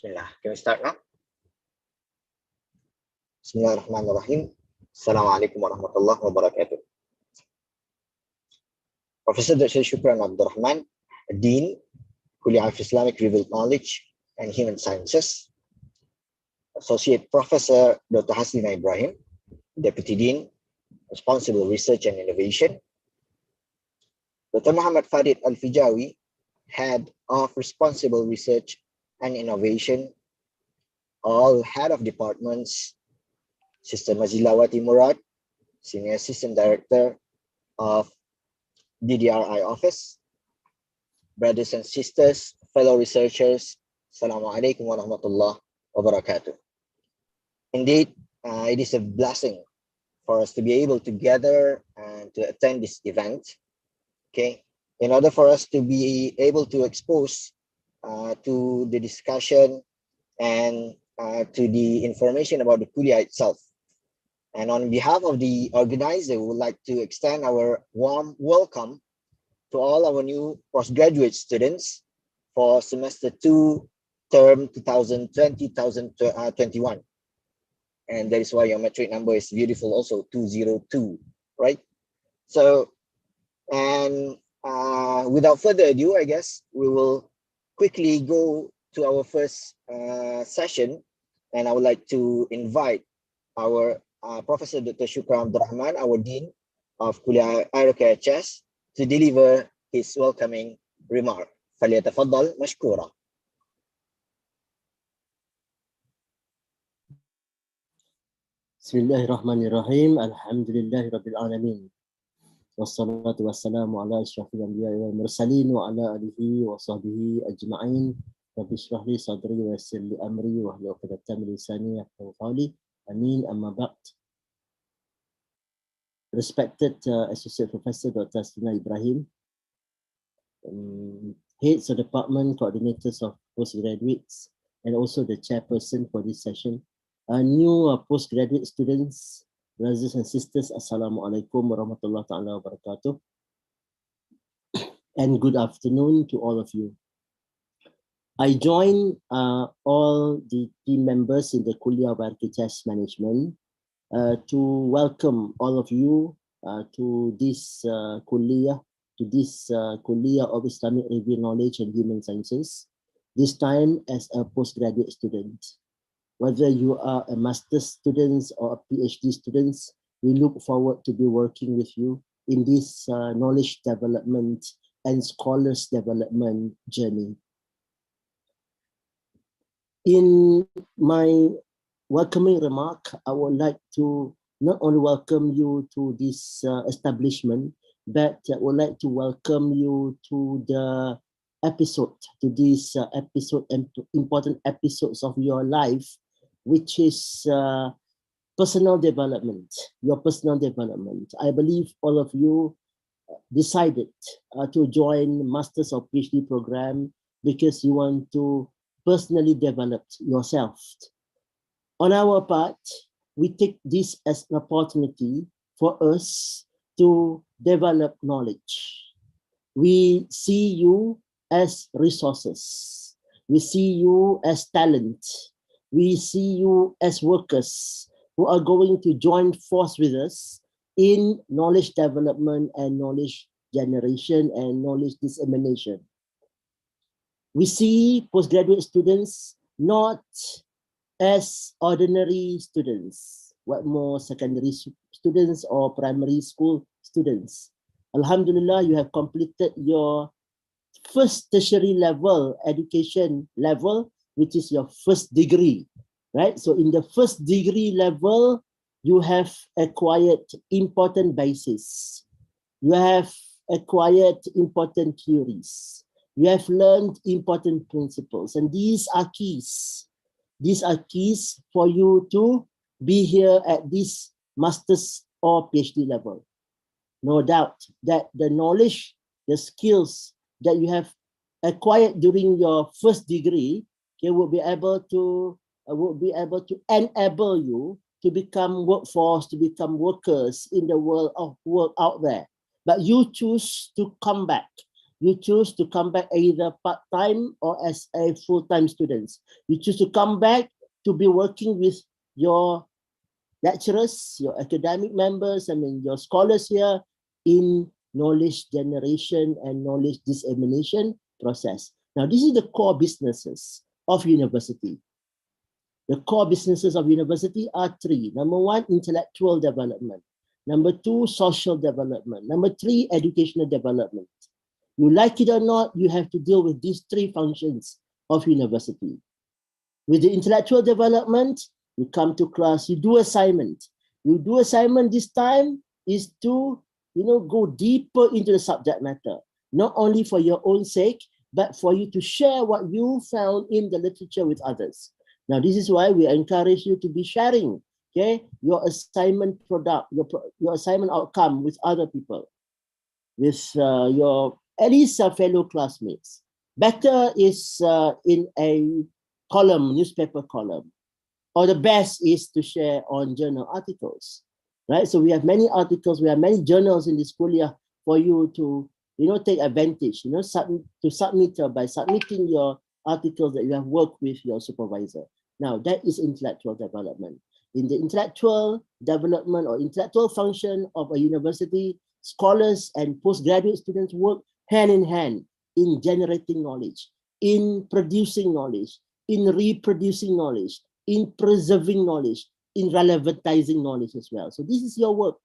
Bismillah. Can we start now? Bismillahirrahmanirrahim. Assalamualaikum warahmatullahi wabarakatuh. Professor Dr. Shukran Abdul Rahman, Dean, Kulliyyah of Islamic Revealed Knowledge and Human Sciences. Associate Professor Dr. Haslina Ibrahim, Deputy Dean, Responsible Research and Innovation. Dr. Muhammad Farid Al-Fijawi, Head of Responsible Research and Innovation. All Head of Departments. Sister Mazilawati Murad, Senior Assistant Director of DDRI Office. Brothers and sisters, fellow researchers, Assalamualaikum warahmatullahi wabarakatuh. Indeed, it is a blessing for us to be able to gather and to attend this event. Okay, in order for us to be able to expose to the discussion and to the information about the Kulliyyah itself. And on behalf of the organizer, we would like to extend our warm welcome to all our new postgraduate students for semester 2, term 2020-2021. And that is why your metric number is beautiful also, 202, right? So, and without further ado, I guess we will quickly go to our first session. And I would like to invite our Professor Dr. Shukran Abdul Rahman, our Dean of Kulliyyah IRKHS, to deliver his welcoming remark. فليتفضل مشكورا. Bismillahirrahmanirrahim. Alhamdulillahi Rabbil Alamin. Wassalatu wassalamu ala asyrafil anbiya'i wal mursalin wa ala alihi wa sahbihi ajma'in. Rabbi shrah li sadri wa yassir li amri wa hlul 'uqdatam min lisani yafqahu qawli. Amin, amma ba'd. Respected Associate Professor Dr. Haslina Ibrahim, heads of department, coordinators of postgraduates, and also the chairperson for this session. New postgraduate students, brothers and sisters, Assalamualaikum warahmatullahi ta'ala wabarakatuh. And good afternoon to all of you. I join all the team members in the Kulliyyah of IRKHS Management to welcome all of you to this Kulliyyah of Islamic Revealed Knowledge and Human Sciences, this time as a postgraduate student. Whether you are a master's students or a PhD students, we look forward to be working with you in this knowledge development and scholars development journey. In my welcoming remark, I would like to not only welcome you to this establishment, but I would like to welcome you to the episode, to this episode and important episodes of your life, which is personal development, your personal development. I believe all of you decided to join Masters or PhD program because you want to personally develop yourself. On our part, we take this as an opportunity for us to develop knowledge. We see you as resources. We see you as talent. We see you as workers who are going to join force with us in knowledge development and knowledge generation and knowledge dissemination. We see postgraduate students not as ordinary students, what more secondary students or primary school students. Alhamdulillah, you have completed your first tertiary level education level, which is your first degree, right? So in the first degree level, you have acquired important bases. You have acquired important theories. You have learned important principles, and these are keys. These are keys for you to be here at this master's or PhD level. No doubt that the knowledge, the skills that you have acquired during your first degree, will be able to enable you to become workforce, to become workers in the world of work out there. But you choose to come back. You choose to come back either part-time or as a full-time student. You choose to come back to be working with your lecturers, your academic members, your scholars here in knowledge generation and knowledge dissemination process. Now, this is the core businesses of university. The core businesses of university are three. Number one, intellectual development. Number two, social development. Number three, educational development. You like it or not, you have to deal with these three functions of university. With the intellectual development, you come to class, you do assignment. You do assignment this time is to, go deeper into the subject matter, not only for your own sake, but for you to share what you found in the literature with others. Now, this is why we encourage you to be sharing, okay, your assignment product, your assignment outcome with other people, with your at least fellow classmates. Better is in a column, newspaper column, or the best is to share on journal articles, right? So we have many articles, we have many journals in this Kulliyyah for you to, take advantage, to submit by submitting your articles that you have worked with your supervisor. Now, that is intellectual development. In the intellectual development or intellectual function of a university, scholars and postgraduate students work hand in hand in generating knowledge, in producing knowledge, in reproducing knowledge, in preserving knowledge, in relevantizing knowledge as well. So this is your work.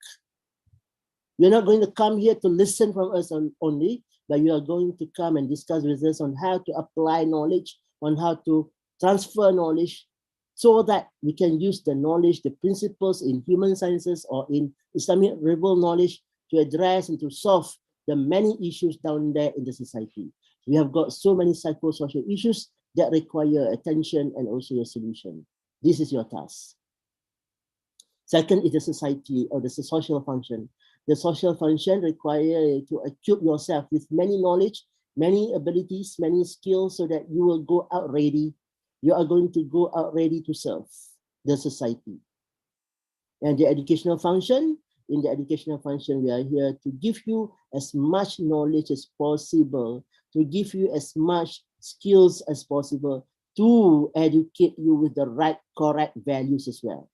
You're not going to come here to listen from us only, but you are going to come and discuss with us on how to apply knowledge, on how to transfer knowledge, so that we can use the knowledge, the principles in human sciences or in Islamic liberal knowledge to address and to solve the many issues down there in the society. We have got so many psychosocial issues that require attention and also a solution. This is your task. Second is the society or the social function. The social function requires you to equip yourself with many knowledge, many abilities, many skills, so that you will go out ready. You are going to go out ready to serve the society. And the educational function, in the educational function, we are here to give you as much knowledge as possible, to give you as much skills as possible, to educate you with the right, correct values as well.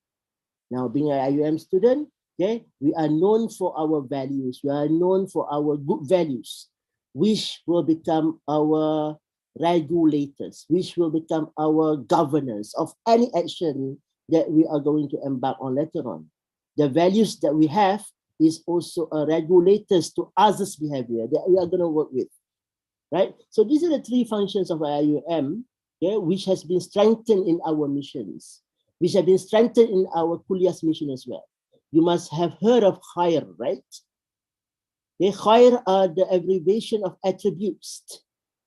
Now, being an IUM student, okay, we are known for our values. We are known for our good values, which will become our regulators, which will become our governors of any action that we are going to embark on later on. The values that we have is also a regulators to others' behavior that we are going to work with, right? So these are the three functions of IUM, okay, which has been strengthened in our missions, which have been strengthened in our Kulliyyah's mission as well. You must have heard of khair, right? The khair are the abbreviation of attributes.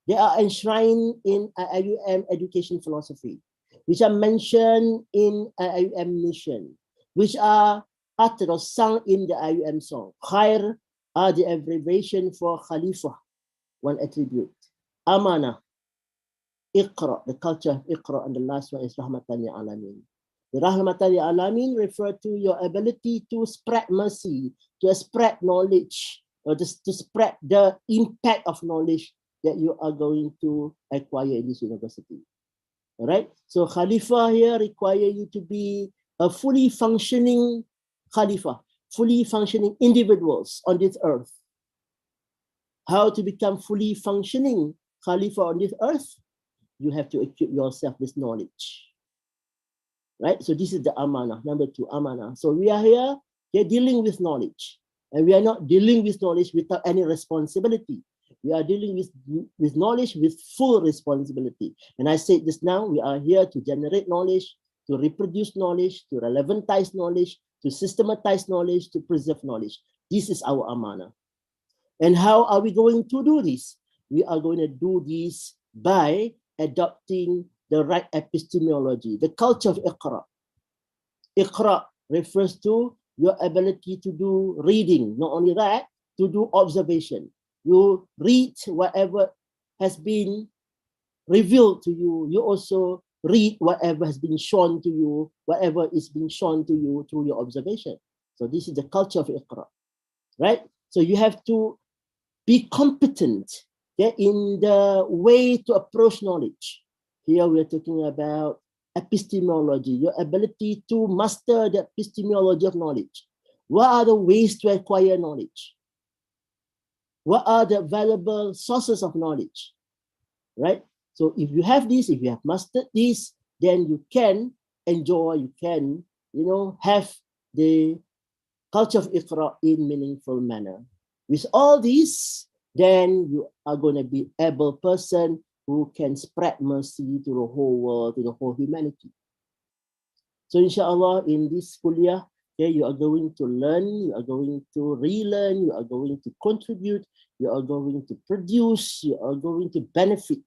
They are enshrined in IUM education philosophy, which are mentioned in IUM mission, which are uttered or sung in the IUM song. Khair are the abbreviation for Khalifah, one attribute. Amanah, Iqra, the culture of Iqra, and the last one is Rahmatan ya Alamin. The Rahmatan ya Alamin refer to your ability to spread mercy, to spread knowledge, or to spread the impact of knowledge that you are going to acquire in this university. All right? So Khalifah here require you to be a fully functioning Khalifah, fully functioning individuals on this earth. How to become fully functioning Khalifa on this earth? You have to equip yourself with knowledge. Right? So this is the amanah, number two, amanah. So we are here, we're dealing with knowledge. And we are not dealing with knowledge without any responsibility. We are dealing with knowledge with full responsibility. And I said this now, we are here to generate knowledge, to reproduce knowledge, to relevantize knowledge, to systematize knowledge, to preserve knowledge. This is our amanah. And how are we going to do this? We are going to do this by adopting the right epistemology, the culture of Iqra. Iqra refers to your ability to do reading, not only that, to do observation. You read whatever has been revealed to you. You also read whatever has been shown to you, whatever is being shown to you through your observation. So this is the culture of Iqra, right? So you have to be competent Okay, in the way to approach knowledge. Here we're talking about epistemology, your ability to master the epistemology of knowledge. What are the ways to acquire knowledge? What are the valuable sources of knowledge? Right? So if you have this, if you have mastered this, then you can enjoy, you can, have the culture of Iqra in meaningful manner. With all this, then you are going to be able person who can spread mercy to the whole world, to the whole humanity. So inshallah, in this kuliah, okay, you are going to learn, you are going to relearn, you are going to contribute, you are going to produce, you are going to benefit,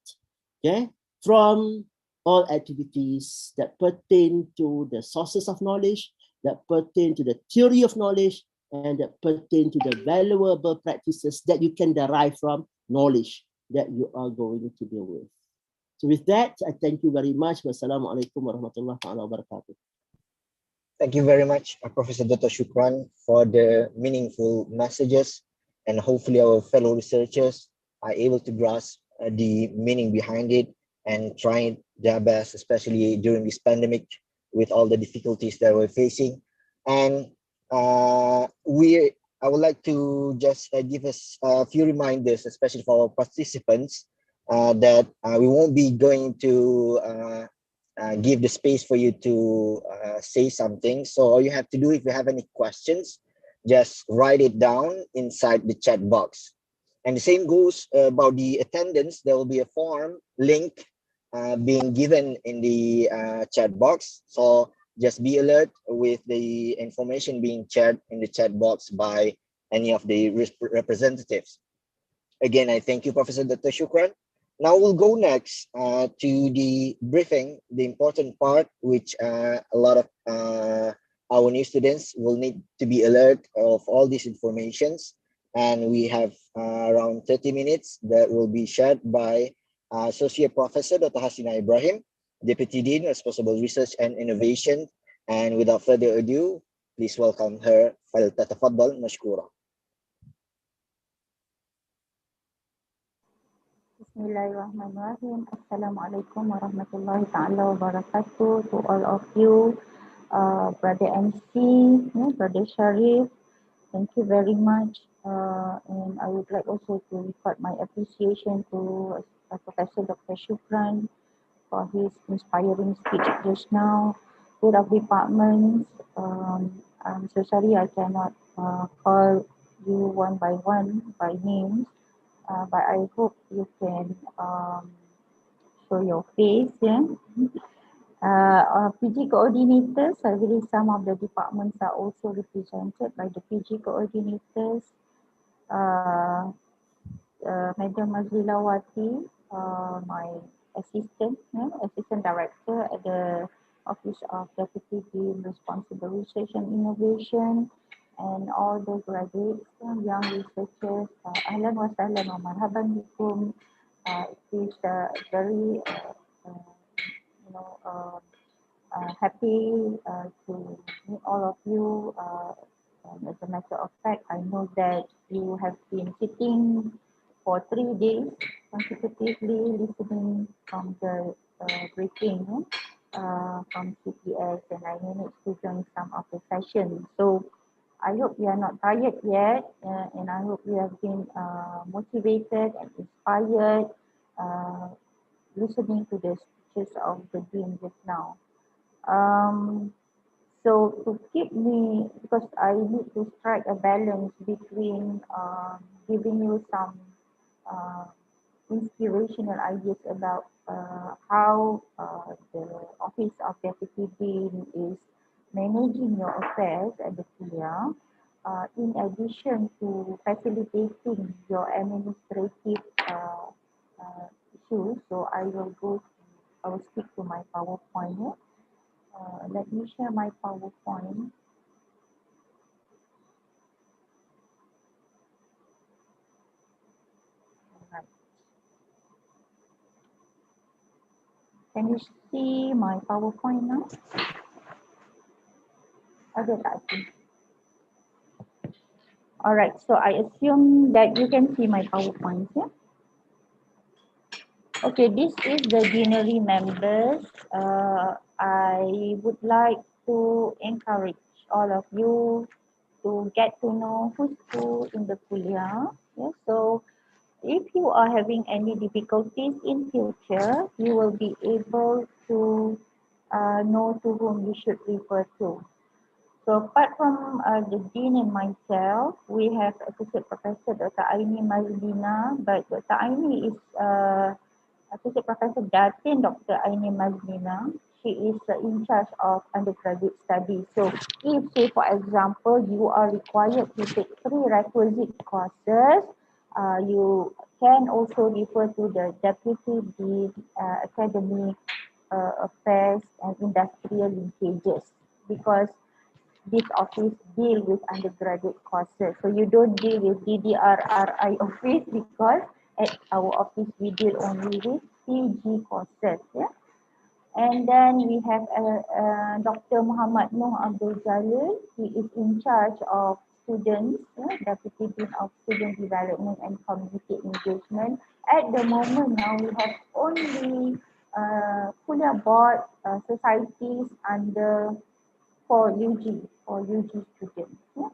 okay, from all activities that pertain to the sources of knowledge, that pertain to the theory of knowledge, and that pertain to the valuable practices that you can derive from knowledge that you are going to deal with. So with that, I thank you very much. Wassalamualaikum warahmatullahi wabarakatuh. Thank you very much, Professor Dr. Shukran, for the meaningful messages, and hopefully our fellow researchers are able to grasp the meaning behind it and trying their best, especially during this pandemic with all the difficulties that we're facing. And I would like to just give us a few reminders, especially for our participants, that we won't be going to give the space for you to say something. So all you have to do, if you have any questions, just write it down inside the chat box. And the same goes about the attendance. There will be a form link being given in the chat box. So just be alert with the information being shared in the chat box by any of the representatives. Again, I thank you, Professor Dr. Shukran. Now we'll go next to the briefing, the important part, which a lot of our new students will need to be alert of all these informations. And we have around 30 minutes that will be shared by Associate Professor Dr. Hasina Ibrahim, Deputy Dean, Responsible Research and Innovation. And without further ado, please welcome her. فلتتفضل مشكورة. Bismillahirrahmanirrahim. Assalamualaikum warahmatullahi ta'ala wabarakatuh to all of you. Brother MC, Brother Sharif, thank you very much. And I would like also to record my appreciation to Professor Dr. Shukran for his inspiring speech just now. Head of departments, I'm so sorry I cannot call you one by one by names. But I hope you can show your face. PG coordinators, I believe some of the departments are also represented by the PG coordinators. Madam Mazlilawati, my assistant director at the Office of Deputy Dean Responsible Research and Innovation, and all the graduates, young researchers, ahlan wa sahlan wa marhaban bikum. It is very happy to meet all of you. As a matter of fact, I know that you have been sitting for 3 days consecutively listening from the briefing from CPS, and I managed to join some of the sessions. So I hope you are not tired yet, and I hope you have been motivated and inspired listening to the speeches of the Dean just now. So to keep me, because I need to strike a balance between giving you some inspirational ideas about how the Office of Deputy Dean is managing your affairs at the Kulliyyah, in addition to facilitating your administrative issues. So I will speak to my PowerPoint here. Let me share my PowerPoint. Right. Can you see my PowerPoint now? Okay, I think. All right, so I assume that you can see my PowerPoint here. Okay, this is the deanery members. I would like to encourage all of you to get to know who's who in the Kulliyyah. Yeah, so if you are having any difficulties in future, you will be able to know to whom you should refer to. So apart from the dean and myself, we have Associate Professor Dr. Aini Mazlina, but Dr. Aini is Associate Professor Datin Dr. Aini Mazlina. She is in charge of undergraduate studies. So if, say for example, you are required to take prerequisite courses, you can also refer to the Deputy Dean Academic Affairs and Industrial Linkages, because this office deal with undergraduate courses. So you don't deal with DDRRI office, because at our office we deal only with PG courses. Yeah. And then we have Dr. Muhammad Noor Abdul Jalil. He is in charge of students, Deputy Dean of Student Development and Community Engagement. At the moment now, we have only Kulliyyah Board societies under for UG students. Yeah.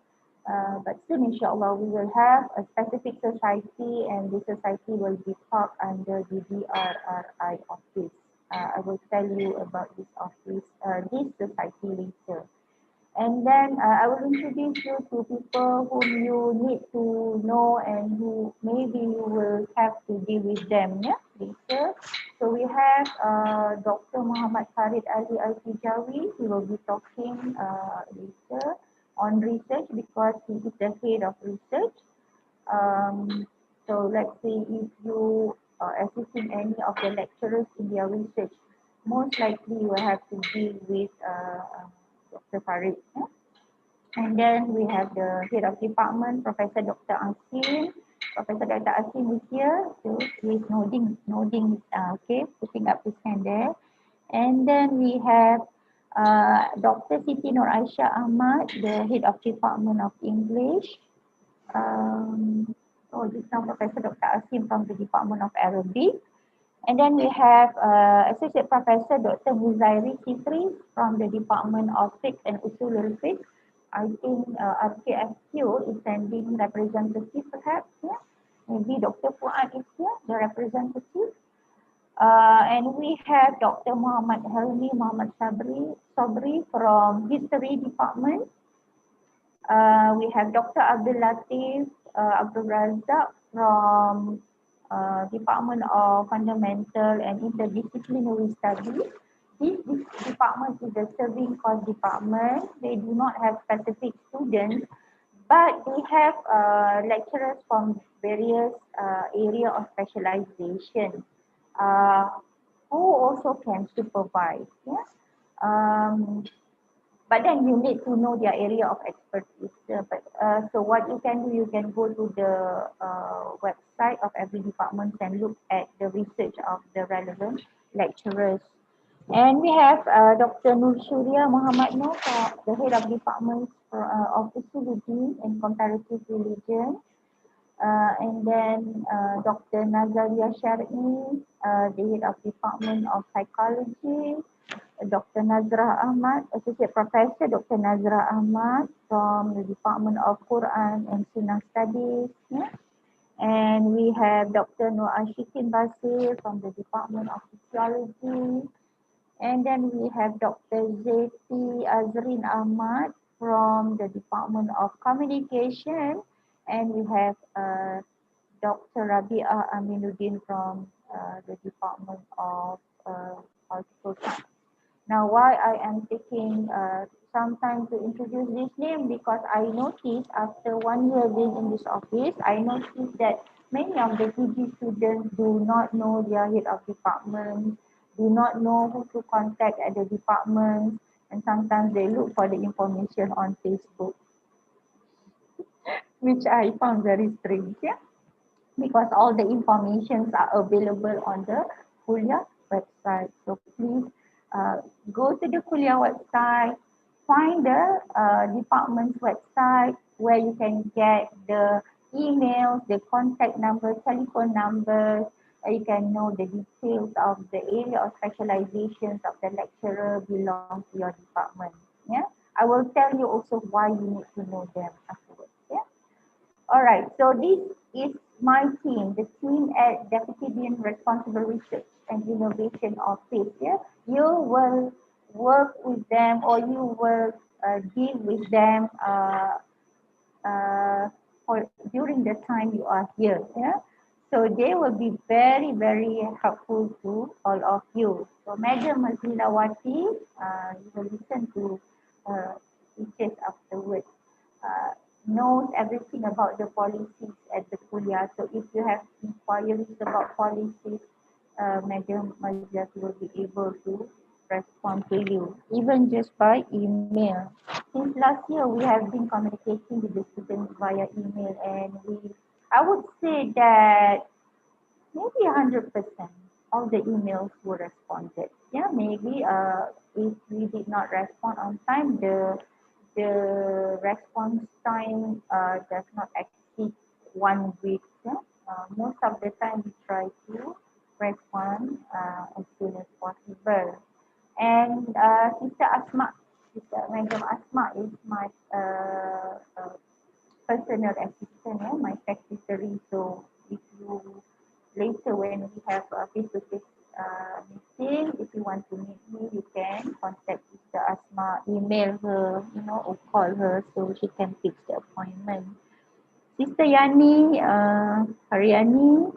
But soon, inshallah, we will have a specific society, and this society will be parked under the DRRI office. I will tell you about this office, this society later. And then I will introduce you to people whom you need to know and who maybe you will have to deal with them, yeah, later. So we have Dr. Muhammad Farid Ali Al-Tijawi. He will be talking later on research, because he is the head of research. So let's say if you are assisting any of the lecturers in their research, most likely you will have to deal with Dr. Farid. Yeah? And then we have the head of department, Professor Dr. Asim. Professor Dr. Asim is here. So he is nodding, okay, putting up his hand there. And then we have Dr. Siti Nur Aisyah Ahmad, the head of department of English. This now Professor Dr. Asim from the Department of Arabic. And then we have Associate Professor Dr. Muzairi Sifri from the Department of Fiqh and Usul al-Fiqh. I think RKFQ is sending representative perhaps, yeah. Maybe Dr. Fuad is here, the representative. And we have Dr. Muhammad Helmi Muhammad Sabri from History Department. We have Dr. Abdul Latif Abdul Razak from Department of Fundamental and Interdisciplinary Studies. This department is a serving course department. They do not have specific students, but they have lecturers from various area of specialization who also can supervise. Yeah? But then you need to know their area of expertise. So what you can do, you can go to the website of every department and look at the research of the relevant lecturers. And we have Dr. Nur Surya Muhammad Noor, the head of department of Usuluddin and Comparative Religion. And then Dr. Nazaria Syar'i, the head of department of Psychology. Dr. Nazrah Ahmad, Associate Professor Dr. Nazrah Ahmad from the Department of Quran and Sunnah Studies. Yeah? And we have Dr. Nur Ashikin Basir from the Department of Sociology. And then we have Dr. Zaiti Azrin Ahmad from the Department of Communication. And we have Dr. Rabi'ah Aminuddin from the Department of Political Science. Now, why I am taking some time to introduce this name, because I noticed after 1 year being in this office, I noticed that many of the PG students do not know their head of department, do not know who to contact at the department, and sometimes they look for the information on Facebook, which I found very strange, yeah? Because all the informations are available on the Kulliyyah website. So please go to the Kulliyyah website, find the department's website where you can get the emails, the contact numbers, telephone numbers, You can know the details of the area of specializations of the lecturer belong to your department. Yeah, I will tell you also why you need to know them afterwards. Yeah. All right. So this is my team, the team at Deputy Dean Responsible Research and Innovation Office. Yeah, you will work with them, or you will deal with them for during the time you are here. Yeah. So they will be very, very helpful to all of you. So Madam Mazilawati, you will listen to teachers afterwards. Knows everything about the policies at the Kulliyyah. So if you have inquiries about policies, Madam Mazilawati will be able to respond to you, even just by email. Since last year, we have been communicating with the students via email, and I would say that maybe 100% of the emails were responded. Yeah, maybe if we did not respond on time, the response time does not exceed 1 week. Yeah? Most of the time we try to respond as soon as possible. And Sister Asma, Sister Madam Asma is my personal assistant, yeah, my secretary. So if you later when we have a face-to-face meeting, if you want to meet me, you can contact Sister Asma, email her, or call her so she can fix the appointment. Sister Yani, Haryani,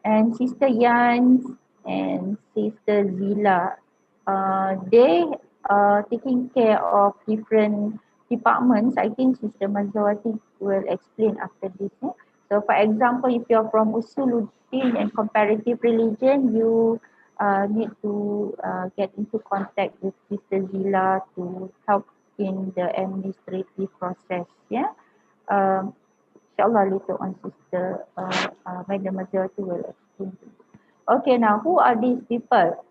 and Sister Yan and Sister Zila, they are taking care of different departments. I think Sister Mazawati will explain after this. So for example, if you're from Usuluddin and comparative religion, you need to get into contact with Sister Zila to help in the administrative process. Yeah. Um, Inshallah later on Sister Madam Mazawati will explain to you. Okay, now who are these people?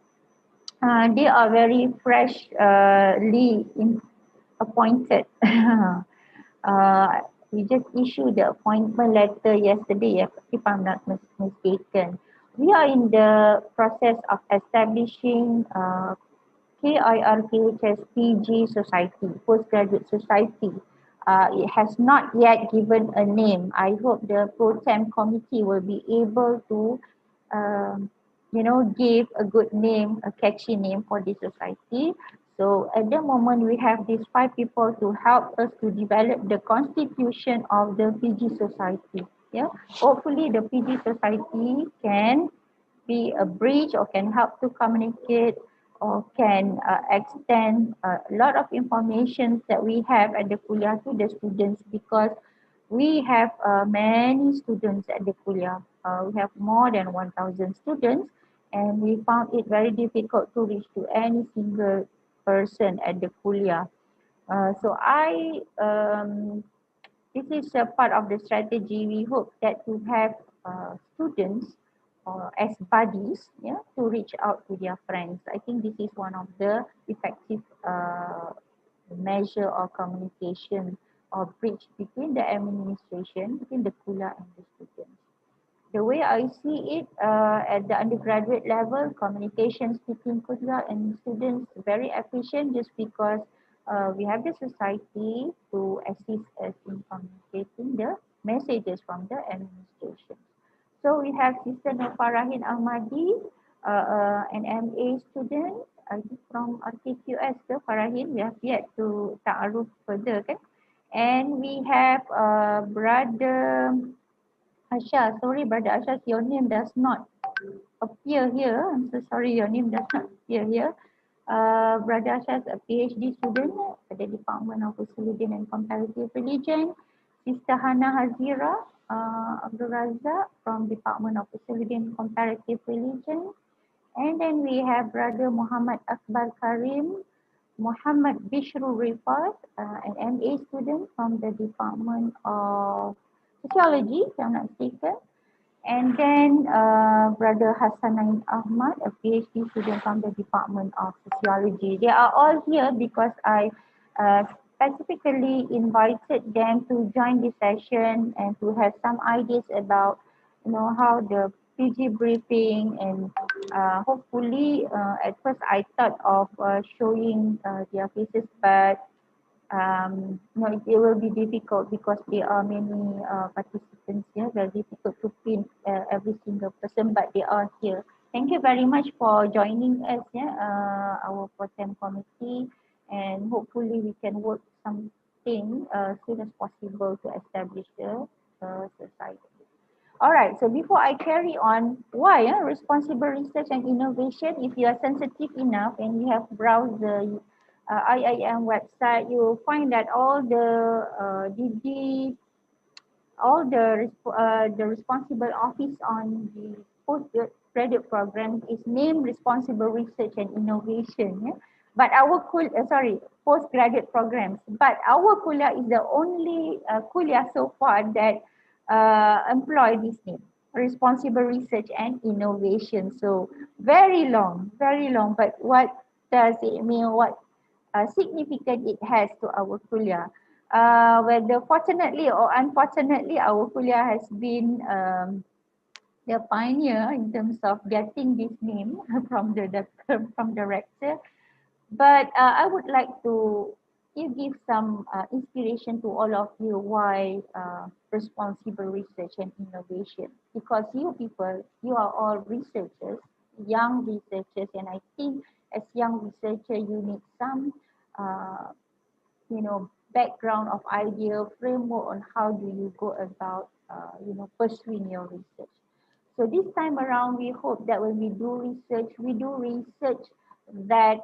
They are very freshly appointed. We just issued the appointment letter yesterday, if I'm not mistaken. We are in the process of establishing KIRKHS Society, Postgraduate Society. It has not yet given a name. I hope the pro-tem committee will be able to um, give a good name, a catchy name for this society. So at the moment, we have these 5 people to help us to develop the constitution of the PG society. Yeah, hopefully the PG society can be a bridge or can help to communicate or can extend a lot of information that we have at the Kulliyyah to the students, because we have many students at the Kulliyyah. We have more than 1,000 students, and we found it very difficult to reach to any single person at the Kulliyyah. This is a part of the strategy. We hope that to have students as buddies, yeah, to reach out to their friends. I think this is one of the effective measure or communication or bridge between the administration, between the Kulliyyah and the students. The way I see it at the undergraduate level, communications between Kulliyyah and students very efficient, just because we have the society to assist us in communicating the messages from the administration. So we have Sister Nofarahin Ahmadi, an MA student from RTQS ke Farahin. We have yet to ta'aruf further, kan? And we have Brother Asha. Sorry, Brother Asha, your name does not appear here. I'm so sorry, your name does not appear here. Brother Asha is a PhD student at the Department of Usuluddin and Comparative Religion. Sister Hana Hazira Abdul Razak from Department of Usuluddin and Comparative Religion. And then we have Brother Muhammad Akbar Karim, Muhammad Bishrul Rifat, an MA student from the Department of Sociology, if I'm not mistaken. And then Brother Hassanain Ahmad, a PhD student from the Department of Sociology. They are all here because I specifically invited them to join this session and to have some ideas about, how the PG briefing, and hopefully at first I thought of showing their faces, but no, it will be difficult because there are many participants here. Very difficult to pin every single person, but they are here. Thank you very much for joining us, our program committee, and hopefully we can work something as soon as possible to establish the society. All right, so before I carry on, why responsible research and innovation? If you are sensitive enough and you have browsed the IIM website, you will find that all the DG, all the responsible office on the postgraduate program is named responsible research and innovation. Yeah? But our postgraduate programs. But our Kulliyyah is the only Kulliyyah so far that employ this name, responsible research and innovation. So very long, very long. But what does it mean? What significant it has to our Kulliyyah? Whether fortunately or unfortunately, our Kulliyyah has been the pioneer in terms of getting this name from the rector. But I would like to give some inspiration to all of you why responsible research and innovation. Because you people, you are all researchers, young researchers, and I think as young researcher, you need some, background of idea, framework on how do you go about, pursuing your research. So this time around, we hope that when we do research that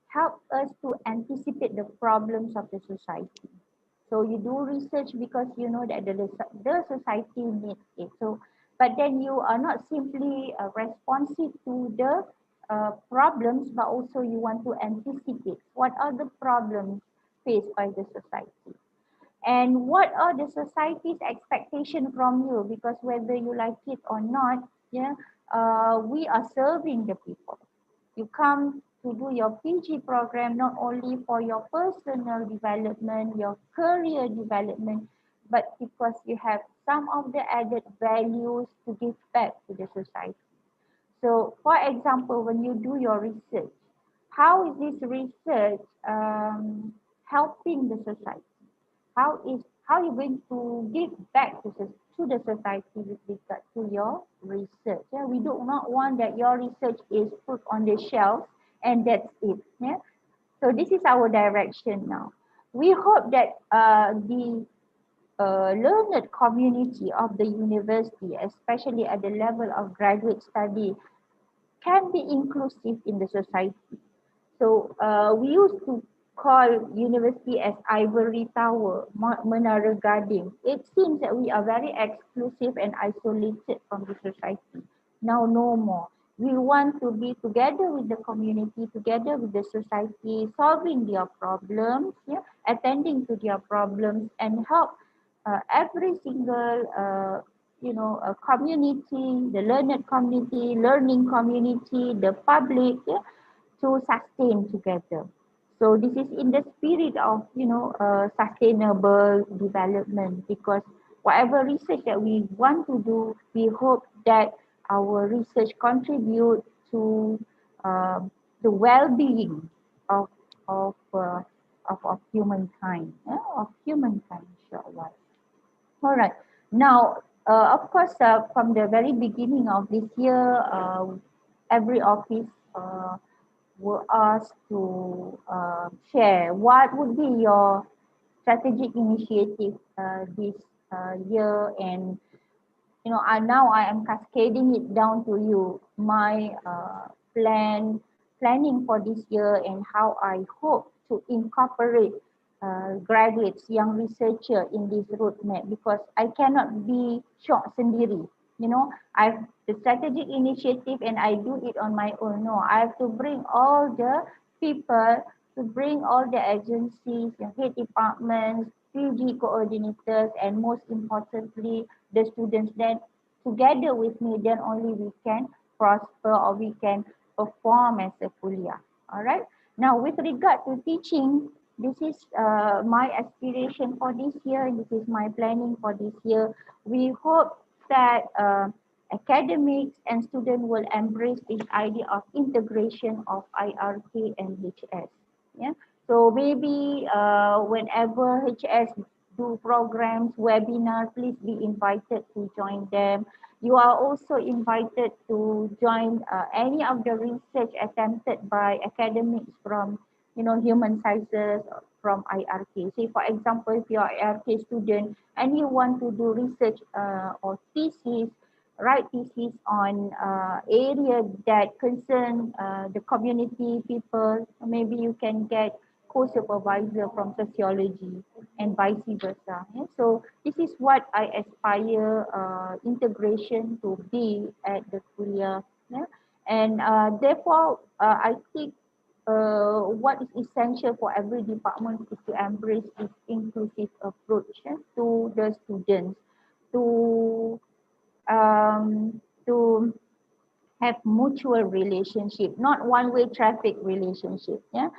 help us to anticipate the problems of the society. So you do research because you know that the society needs it. So, but then you are not simply responsive to the problems, but also you want to anticipate what are the problems faced by the society. And what are the society's expectation from you? Because whether you like it or not, we are serving the people. You come to do your PG program not only for your personal development, your career development, but because you have some of the added values to give back to the society. So, for example, when you do your research, how is this research helping the society? How you going to give back to the society with regard to your research? Yeah? We do not want that your research is put on the shelf and that's it. Yeah? So this is our direction now. We hope that the learned community of the university, especially at the level of graduate study, can be inclusive in the society. So we used to call university as ivory tower, menara gading. It seems that we are very exclusive and isolated from the society. Now no more. We want to be together with the community, together with the society, solving their problems, attending to their problems, and help every single community, the learned community, learning community, the public, to sustain together. So this is in the spirit of sustainable development, because whatever research that we want to do, we hope that our research contribute to the well-being of humankind, inshallah. All right. Now, of course, from the very beginning of this year, every office were asked to share what would be your strategic initiative this year, and now I am cascading it down to you, my planning for this year, and how I hope to incorporate graduates, young researcher in this roadmap, because I cannot be short sendiri. I have the strategic initiative and I do it on my own. No, I have to bring all the people, to bring all the agencies, the head departments, PG coordinators, and most importantly, the students. Then together with me, then only we can prosper, or we can perform as a Kulliyyah. All right. Now, with regard to teaching, this is my aspiration for this year. This is my planning for this year. We hope that academics, and students will embrace this idea of integration of IRK and HS. Yeah. So maybe whenever HS do programs, webinar, please be invited to join them. You are also invited to join any of the research attempted by academics from, human sciences, from IRK. Say for example, if you are IRK student and you want to do research or thesis, write thesis on area that concern the community people, maybe you can get co-supervisor from sociology and vice versa. Yeah? So this is what I aspire integration to be at the Kulliyyah. Yeah? And therefore, I think what is essential for every department is to embrace this inclusive approach to the students, to um, to have mutual relationship, not one-way traffic relationship. Yeah,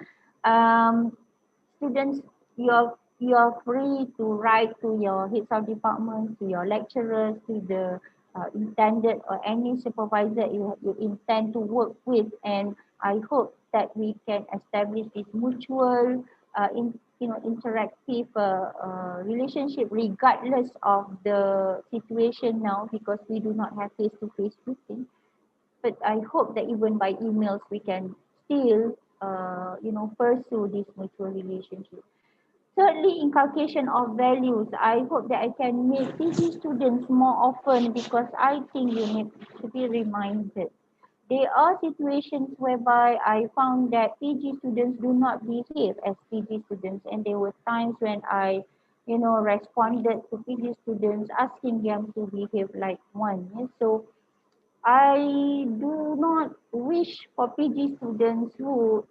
students, you're free to write to your heads of department, to your lecturers, to the intended or any supervisor you intend to work with, and I hope that we can establish this mutual interactive relationship regardless of the situation now, because we do not have face-to-face meeting. But I hope that even by emails we can still pursue this mutual relationship. Thirdly, inculcation of values. I hope that I can meet PG students more often, because I think you need to be reminded. There are situations whereby I found that PG students do not behave as PG students, and there were times when I responded to PG students asking them to behave like one. Yeah? So I do not wish for PG students who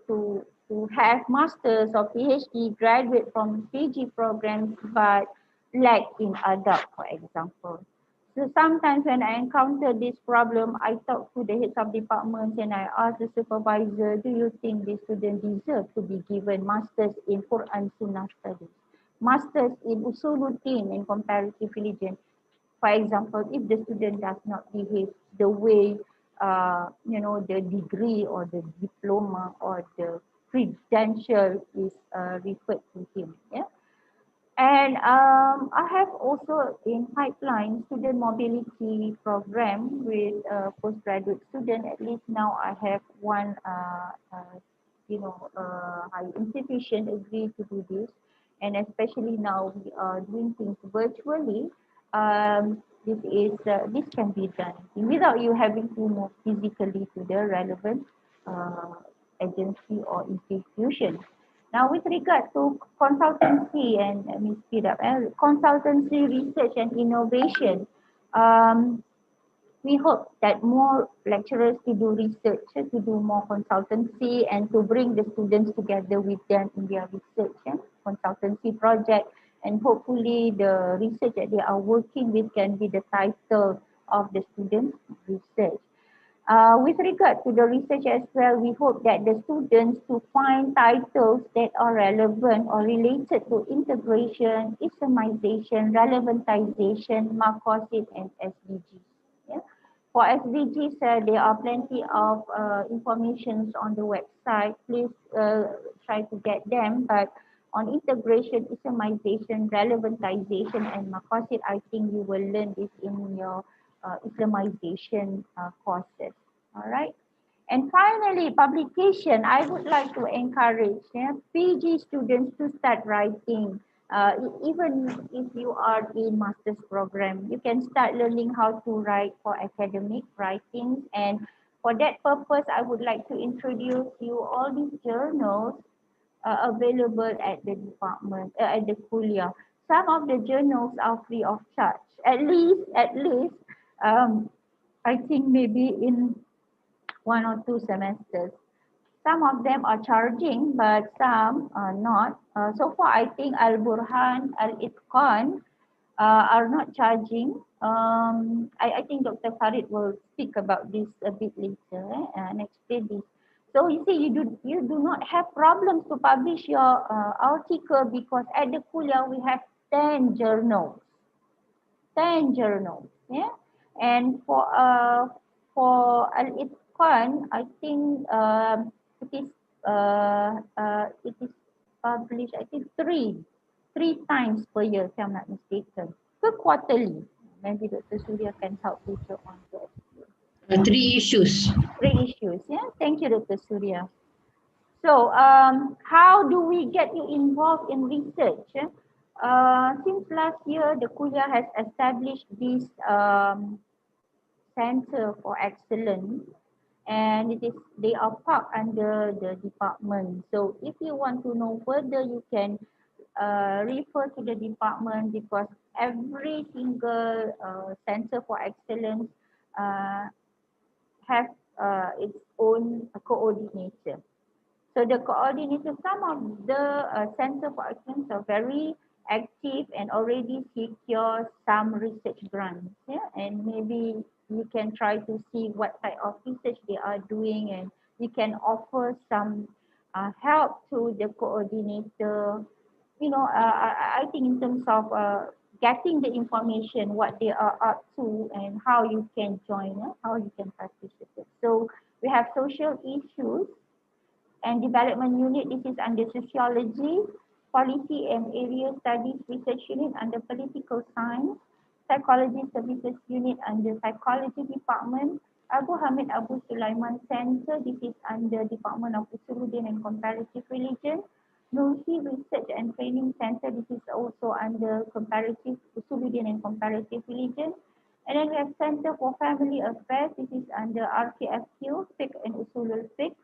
have masters or PhD, graduate from PG programs but lack in adult, for example. So sometimes when I encounter this problem, I talk to the heads of departments and I ask the supervisor, do you think this student deserve to be given masters in Quran Sunnah studies, masters in usuluddin and comparative religion? For example, if the student does not behave the way, the degree or the diploma or the credential is referred to him. Yeah. And I have also in pipeline student mobility program with postgraduate student. At least now I have one, high institution agree to do this. And especially now we are doing things virtually. This can be done without you having to move physically to the relevant uh, agency or institution. Now, with regard to consultancy, and let me speed up, consultancy, research and innovation, um, we hope that more lecturers to do research, to do more consultancy, and to bring the students together with them in their research, consultancy project, and hopefully the research that they are working with can be the title of the students' research. With regard to the research as well, we hope that the students to find titles that are relevant or related to integration, Islamization, relevantization, Maqasid, and SDGs. Yeah. For SDGs, there are plenty of informations on the website. Please try to get them. But on integration, Islamization, relevantization, and Maqasid, I think you will learn this in your Islamization courses. All right. And finally, publication. I would like to encourage PG students to start writing. Even if you are in master's program, you can start learning how to write for academic writings. And for that purpose, I would like to introduce you all these journals available at the department, at the Kulliyyah. Some of the journals are free of charge. At least, I think maybe in 1 or 2 semesters. Some of them are charging, but some are not. So far, I think Al Burhan, Al Itqan are not charging. I think Dr. Farid will speak about this a bit later and explain this. So you see, you do not have problems to publish your article, because at the Kulliyyah we have 10 journals. 10 journals. Yeah. And for Al-Itqan, I think it is published, I think three times per year, if I'm not mistaken. Quarterly. Maybe Dr. Surya can help later on to explain. 3 issues. 3 issues. Yeah, thank you, Dr. Surya. So, how do we get you involved in research? Since last year, the Kulliyyah has established this Center for Excellence, and they are parked under the department. So, if you want to know further, you can refer to the department, because every single Center for Excellence uh, have its own coordinator. So the coordinator, some of the Center for Excellence are very active and already secure some research grants. Yeah, and maybe you can try to see what type of research they are doing, and you can offer some help to the coordinator. You know, I think in terms of getting the information, what they are up to and how you can join, how you can participate. So we have social issues and development unit. This is under sociology, policy and area studies research unit under political science, psychology services unit under psychology department, Abu Hamid Abu Sulaiman Center. This is under Department of Usuluddin and Comparative Religion. Nursi Research and Training Center. This is also under Comparative Usuluddin and Comparative Religion. And then we have Center for Family Affairs. This is under RKFQ, Fiqh and Usulul Fiqh.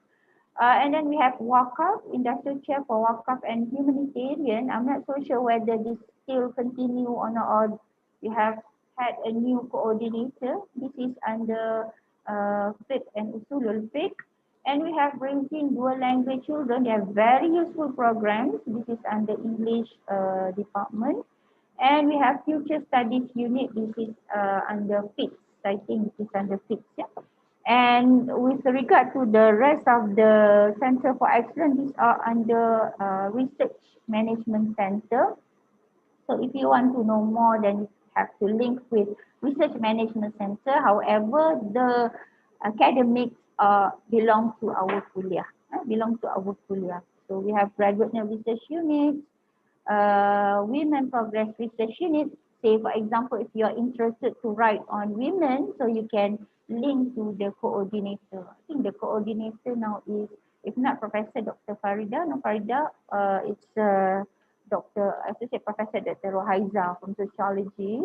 And then we have Wakaf, Industrial Chair for Wakaf and Humanitarian. I'm not so sure whether this still continue or not, or we have had a new coordinator. This is under Fiqh and Usulul Fiqh. And we have Raising Dual Language Children. They have very useful programs. This is under English department. And we have Future Studies Unit. This is under FITS. I think this is under FITS. Yeah. And with regard to the rest of the Center for Excellence, these are under Research Management Center. So if you want to know more, then you have to link with Research Management Center. However, the academics belong to our Kulliyyah. So we have Graduate Research Unit, Women Progress Research Unit. Say, for example, if you are interested to write on women, so you can link to the coordinator. I think the coordinator now is, if not Professor Dr. Farida, no Farida, it's Associate Professor Dr. Rohaiza from Sociology.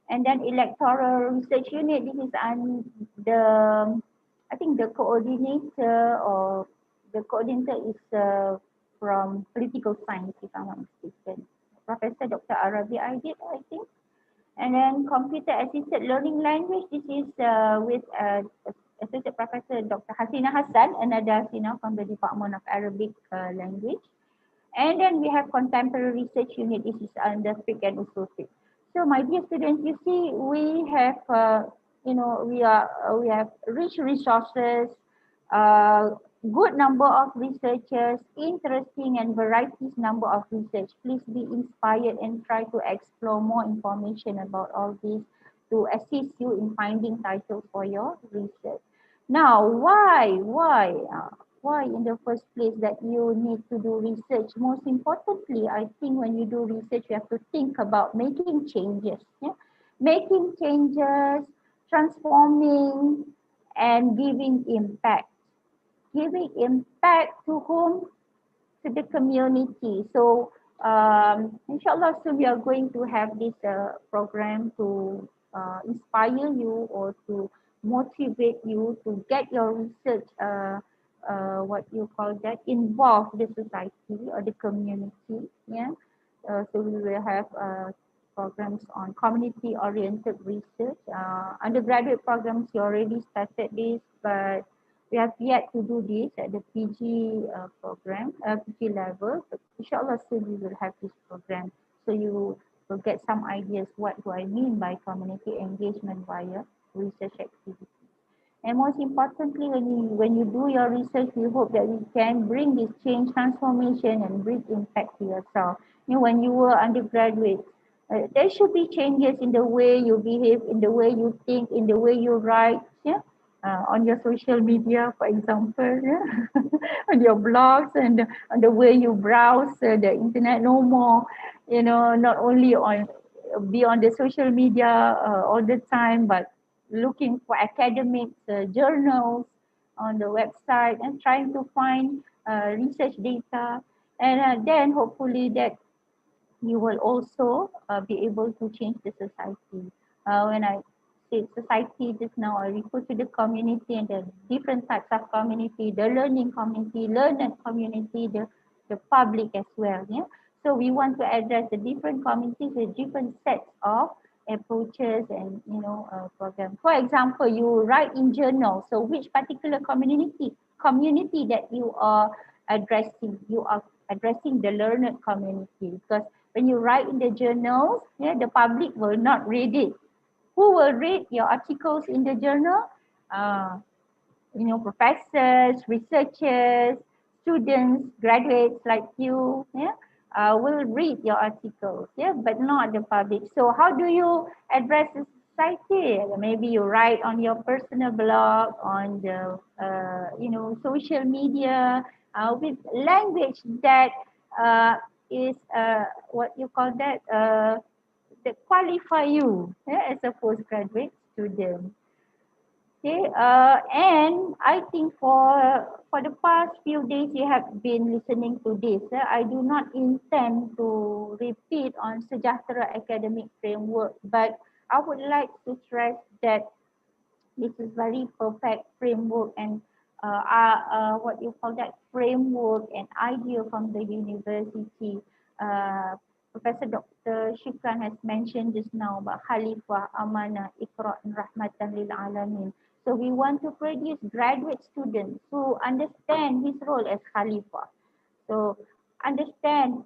And then Electoral Research Unit, this is I think the coordinator is from Political Science, if I'm not mistaken. Professor Dr. Arabi Aidid, I think. And then Computer Assisted Learning Language, this is with Associate Professor Dr. Hasina Hassan, another Hasina from the Department of Arabic Language. And then we have Contemporary Research Unit, this is under Fiqh and Usul Fiqh. So my dear students, you see we have, we have rich resources, good number of researchers, interesting and varieties number of research. Please be inspired and try to explore more information about all this to assist you in finding titles for your research. Now, why in the first place that you need to do research? Most importantly, I think when you do research, you have to think about making changes. Yeah? Making changes, transforming, and giving impact. Giving impact to whom? To the community. So inshallah soon we are going to have this program to inspire you or to motivate you to get your research involve the society or the community. Yeah. So we will have programs on community oriented research. Undergraduate programs, you already started this, but we have yet to do this at the PG program, PG level. But inshallah soon we will have this program. So you will get some ideas what do I mean by community engagement via research activities. And most importantly, when you do your research, we hope that you can bring this change, transformation, and bring impact to yourself. When you were undergraduate, There should be changes in the way you behave, in the way you think, in the way you write, yeah, on your social media, for example, yeah, on your blogs and on the way you browse the internet. No more, not only on be on the social media all the time, but looking for academic journals on the website and trying to find research data, and then hopefully that you will also be able to change the society. When I say society just now, I refer to the community and the different types of community, the learning community, learner community, the public as well. Yeah. So we want to address the different communities with different sets of approaches and programs. For example, you write in journal. So which particular community that you are addressing? You are addressing the learner community, because when you write in the journals, yeah, the public will not read it. Who will read your articles in the journal? Uh, Professors, researchers, students, graduates like you, yeah, will read your articles, yeah, but not the public. So how do you address the society? Maybe you write on your personal blog, on the, social media, with language that is, what you call that qualify you, yeah, as a postgraduate student. Okay, and I think for the past few days you have been listening to this. I do not intend to repeat on Sejahtera academic framework, but I would like to stress that this is very perfect framework and what you call that framework and idea from the university. Uh, Professor Dr. Shukran has mentioned just now about Khalifah, Amanah, Iqra' and Rahmatan lil Alamin. So we want to produce graduate students who understand his role as Khalifah. So understand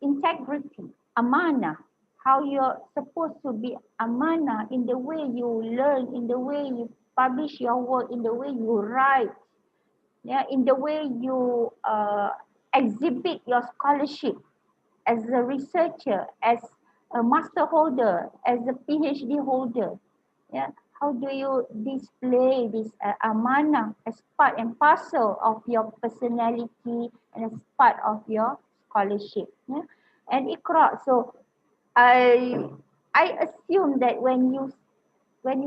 integrity, amanah, how you're supposed to be amanah in the way you learn, in the way you publish your work, in the way you write, yeah, in the way you exhibit your scholarship as a researcher, as a master holder, as a PhD holder. Yeah, how do you display this amanah as part and parcel of your personality and as part of your scholarship? Yeah, and Iqra. So I I assume that when you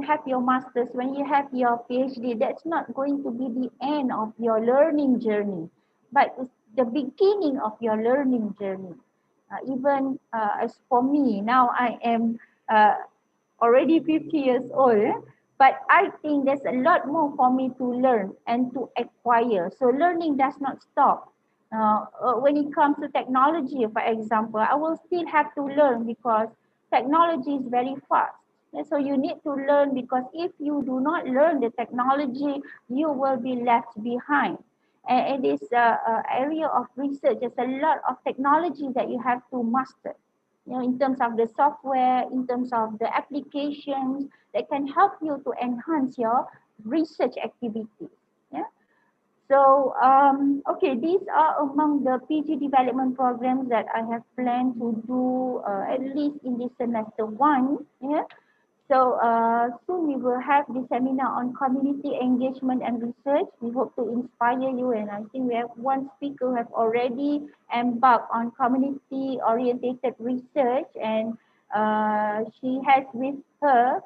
have your masters, when you have your PhD, that's not going to be the end of your learning journey, but it's the beginning of your learning journey. Even as for me, now I am already 50 years old, but I think there's a lot more for me to learn and to acquire. So learning does not stop. When it comes to technology, for example, I will still have to learn because technology is very fast. And so you need to learn, because if you do not learn the technology, you will be left behind. And in this area of research, there's a lot of technology that you have to master, in terms of the software, in terms of the applications that can help you to enhance your research activities. Yeah. So, okay, these are among the PG development programs that I have planned to do at least in this semester one. Yeah. So soon we will have the seminar on community engagement and research. We hope to inspire you, and I think we have one speaker who have already embarked on community orientated research, and she has with her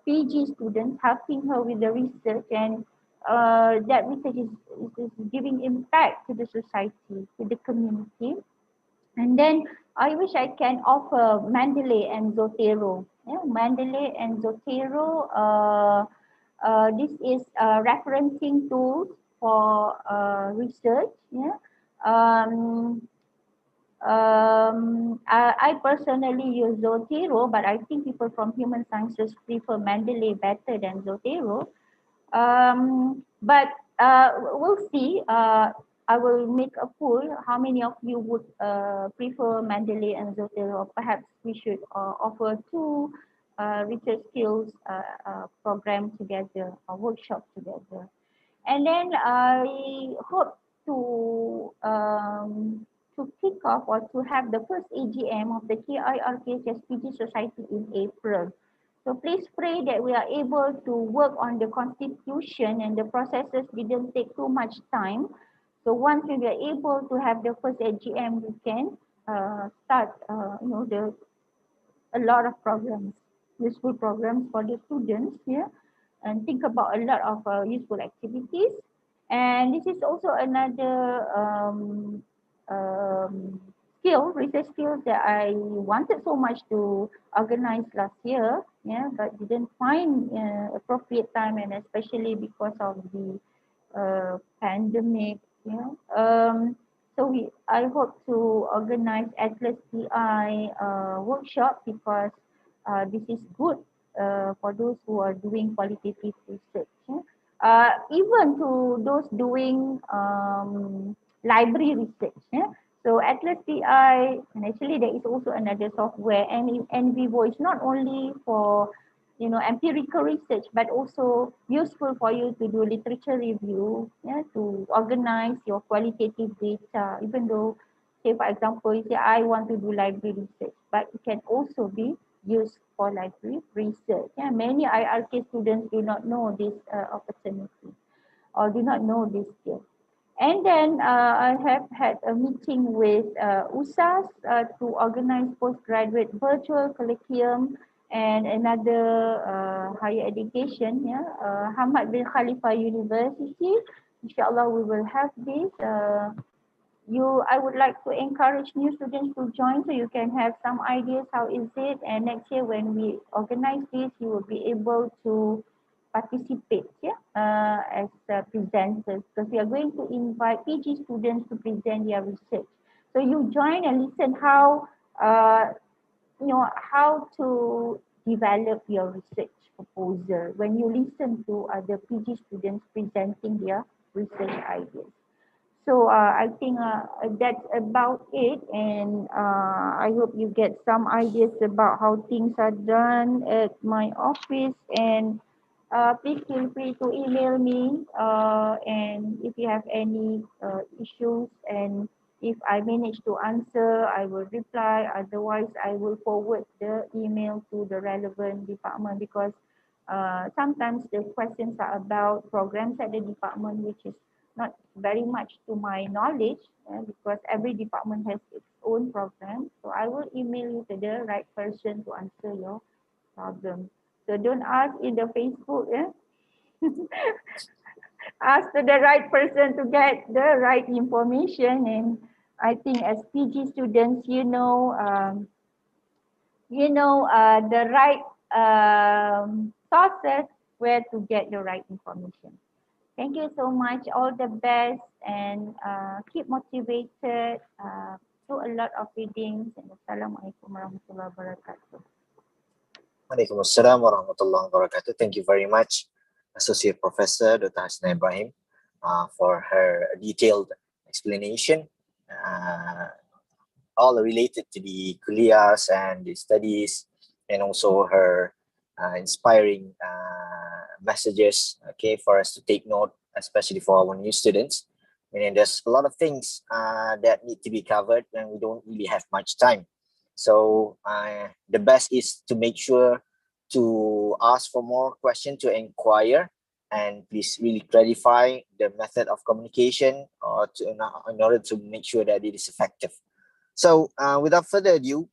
PG students helping her with the research, and that research is giving impact to the society, to the community. And then I wish I can offer Mandalay and Zotero. Yeah, Mandalay and Zotero, this is referencing tools for research. Yeah. Um, I personally use Zotero, but I think people from human sciences prefer Mandalay better than Zotero. But we'll see. I will make a poll. How many of you would prefer Mandalay and Zotero? Perhaps we should offer two research skills program together, a workshop together. And then I hope to to kick off or to have the first AGM of the KIRKHS Society in April. So please pray that we are able to work on the constitution and the processes didn't take too much time. So once we are able to have the first AGM, we can start, a lot of programs, useful programs for the students here, and think about a lot of useful activities. And this is also another research skills that I wanted so much to organize last year, yeah, but didn't find appropriate time, and especially because of the pandemic, yeah. I hope to organize Atlas TI workshop because this is good for those who are doing qualitative research. Yeah? Even to those doing library research. Yeah? So Atlas TI, and actually there is also another software, and NVivo is not only for empirical research, but also useful for you to do literature review, yeah, to organize your qualitative data, even though, say for example, you say I want to do library research, but it can also be used for library research. Yeah, many IRK students do not know this opportunity or do not know this skill. And then I have had a meeting with USAS to organize postgraduate virtual curriculum and another higher education, yeah, Hamad bin Khalifa University. Inshallah, we will have this. I would like to encourage new students to join so you can have some ideas how is it, and next year when we organize this, you will be able to participate, yeah, as presenters, because we are going to invite PG students to present their research. So you join and listen how how to develop your research proposal when you listen to other PG students presenting their research ideas. So I think that's about it, and I hope you get some ideas about how things are done at my office. And please feel free to email me, and if you have any issues, and if I manage to answer, I will reply. Otherwise, I will forward the email to the relevant department, because sometimes the questions are about programs at the department, which is not very much to my knowledge, because every department has its own program. So I will email you to the right person to answer your problem. So don't ask in the Facebook. Ask to the right person to get the right information. And I think as PG students, the right sources where to get the right information. Thank you so much. All the best, and keep motivated. Do a lot of readings. And Assalamualaikum warahmatullahi wabarakatuh. Waalaikumsalam warahmatullahi wabarakatuh. Thank you very much, Associate Professor Dr. Hasna Ibrahim, for her detailed explanation, all related to the Kulliyyahs and the studies, and also her inspiring messages, okay, for us to take note, especially for our new students. And there's a lot of things that need to be covered, and we don't really have much time. So the best is to make sure to ask for more questions, to inquire, and please really clarify the method of communication, or in order to make sure that it is effective. So without further ado,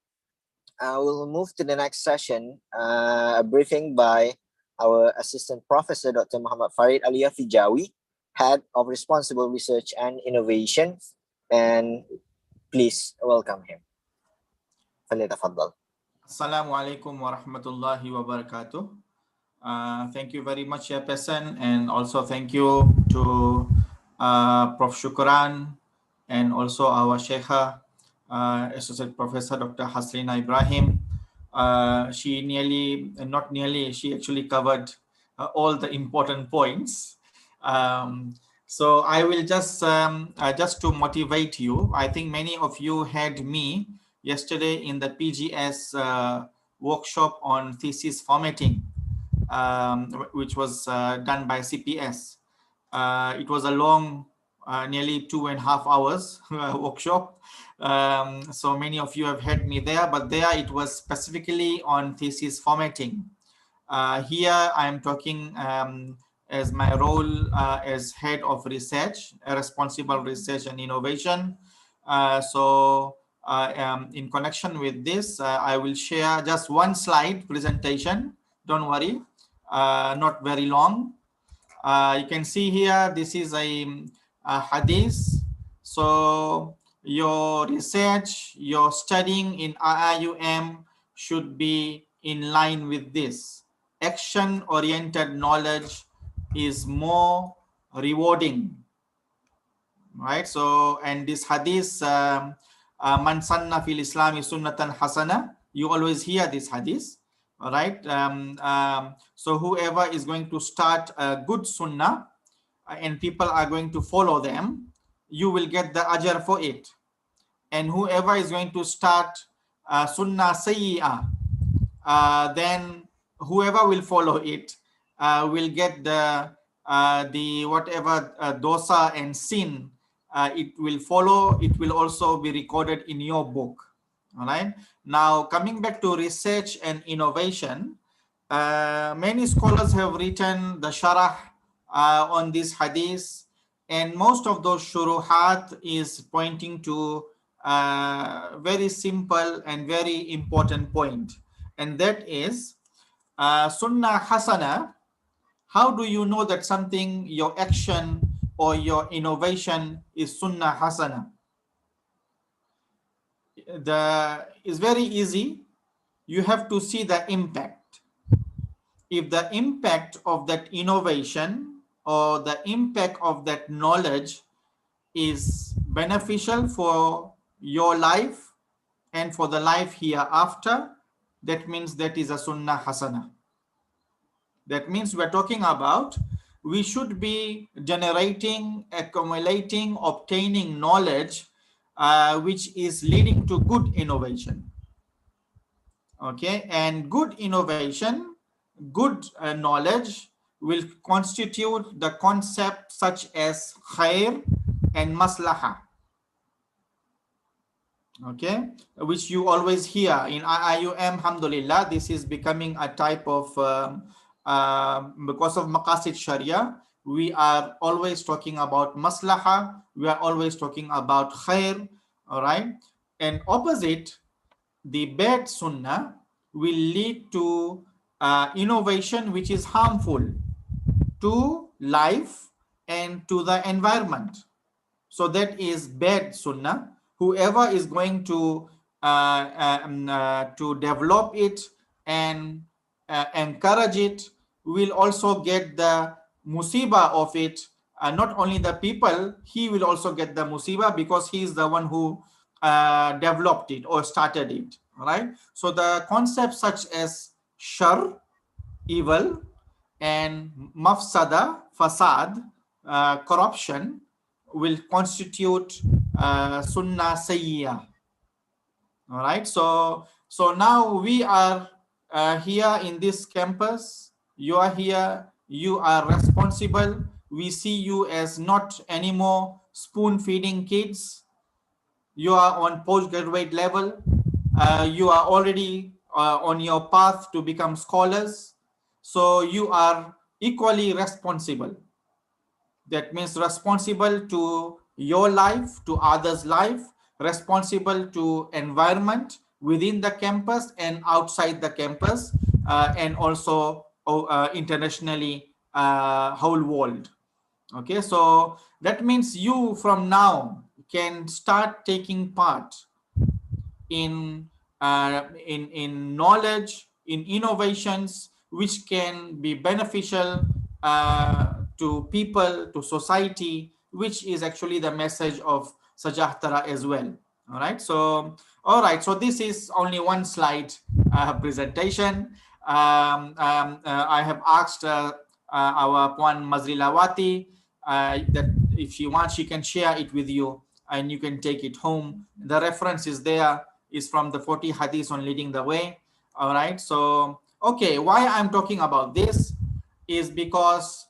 we'll move to the next session, a briefing by our Assistant Professor, Dr. Muhammad Farid Aliyah Fijawi, Head of Responsible Research and Innovation. And please welcome him. Assalamualaikum warahmatullahi wabarakatuh. Thank you very much, Chairperson, and also thank you to Prof. Shukran, and also our Sheikha, Associate Professor Dr. Haslina Ibrahim. She actually covered all the important points. So I will just to motivate you, I think many of you had me yesterday in the PGS workshop on thesis formatting, which was done by CPS. It was a long nearly 2.5 hours workshop. So many of you have had me there, but there it was specifically on thesis formatting. Here I am talking as my role as head of research, responsible research and innovation. In connection with this, I will share just one slide presentation. Don't worry, not very long. You can see here, this is a hadith. So your research, your studying in IIUM should be in line with this. Action-oriented knowledge is more rewarding, right? So, and this hadith, man sanna fil Islami sunnatan hasana, you always hear this hadith, all right? So whoever is going to start a good sunnah and people are going to follow them, you will get the ajr for it. And whoever is going to start sunnah sayyi'ah, then whoever will follow it will get the whatever dosa and sin it will follow. It will also be recorded in your book. All right. Now coming back to research and innovation, many scholars have written the sharah on this hadith, and most of those shuruhat is pointing to very simple and very important point, and that is sunnah hasana. How do you know that something, your action or your innovation is sunnah hasana? It's very easy. You have to see the impact. If the impact of that innovation or the impact of that knowledge is beneficial for your life and for the life hereafter, that means that is a sunnah hasana. That means we're talking about we should be generating, accumulating, obtaining knowledge which is leading to good innovation. Okay, and good innovation, good knowledge will constitute the concept such as khair and maslaha. Okay, which you always hear in IIUM. Alhamdulillah, this is becoming a type of because of maqasid sharia, we are always talking about maslaha, we are always talking about khair. All right, and opposite, the bad sunnah will lead to innovation which is harmful to life and to the environment. So that is bad sunnah. Whoever is going to develop it and encourage it will also get the musibah of it. Not only the people, he will also get the musibah because he is the one who developed it or started it. All right. So the concepts such as shar, evil, and mafsada, fasad, corruption, will constitute sunnah sayyiyah. All right. So now we are here in this campus. You are here. You are responsible. We see you as not anymore spoon feeding kids. You are on postgraduate level. You are already on your path to become scholars. So you are equally responsible. That means responsible to your life, to others' life, responsible to environment within the campus and outside the campus, and also internationally, whole world. Okay, so that means you from now can start taking part in knowledge, in innovations which can be beneficial to people, to society, which is actually the message of Sajahtara as well. All right. So, all right. So this is only one slide presentation. I have asked our Puan Mazrilawati that if she wants, she can share it with you and you can take it home. The reference is there, is from the 40 hadiths on leading the way. All right. So, okay. Why I'm talking about this is because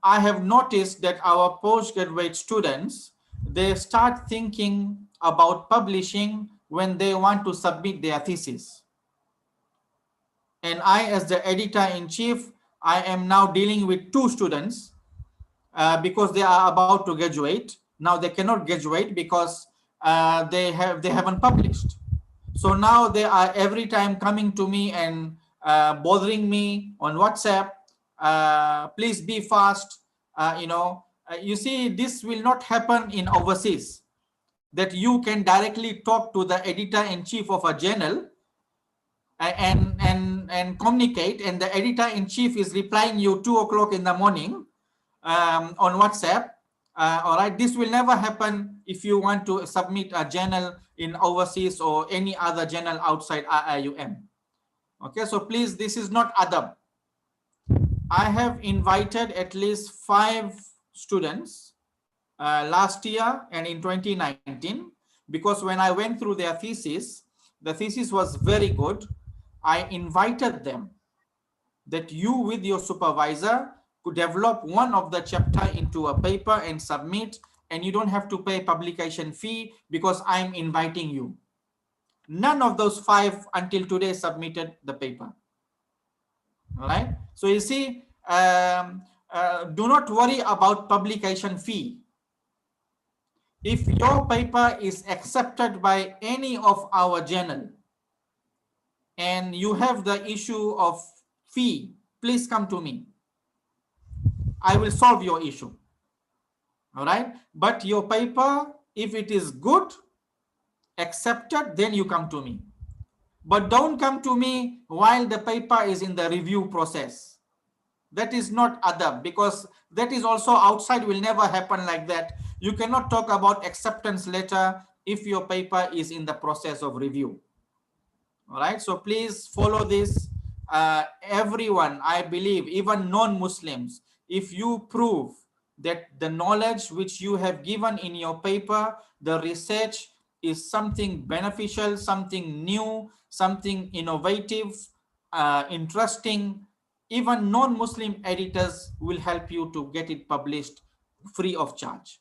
I have noticed that our postgraduate students, they start thinking about publishing when they want to submit their thesis. And I, as the editor-in-chief, I am now dealing with 2 students because they are about to graduate. Now they cannot graduate because they haven't published. So now they are every time coming to me and bothering me on WhatsApp. Please be fast. You see, this will not happen in overseas, that you can directly talk to the editor-in-chief of a journal and communicate, and the editor-in-chief is replying you 2 o'clock in the morning on WhatsApp. All right, this will never happen if you want to submit a journal in overseas or any other journal outside IIUM. Okay, so please, this is not adab. I have invited at least 5 students last year and in 2019, because when I went through their thesis, the thesis was very good. I invited them that you with your supervisor could develop one of the chapter into a paper and submit, and you don't have to pay publication fee because I'm inviting you. None of those 5 until today submitted the paper. All right. So you see, do not worry about publication fee. If your paper is accepted by any of our journal and you have the issue of fee, please come to me. I will solve your issue. All right. But your paper, if it is good, accepted, then you come to me. But don't come to me while the paper is in the review process. That is not adab, because that is also outside, will never happen like that. You cannot talk about acceptance letter if your paper is in the process of review. All right. So please follow this. Everyone, I believe, even non-Muslims, if you prove that the knowledge which you have given in your paper, the research is something beneficial, something new, something innovative, interesting, even non-Muslim editors will help you to get it published free of charge.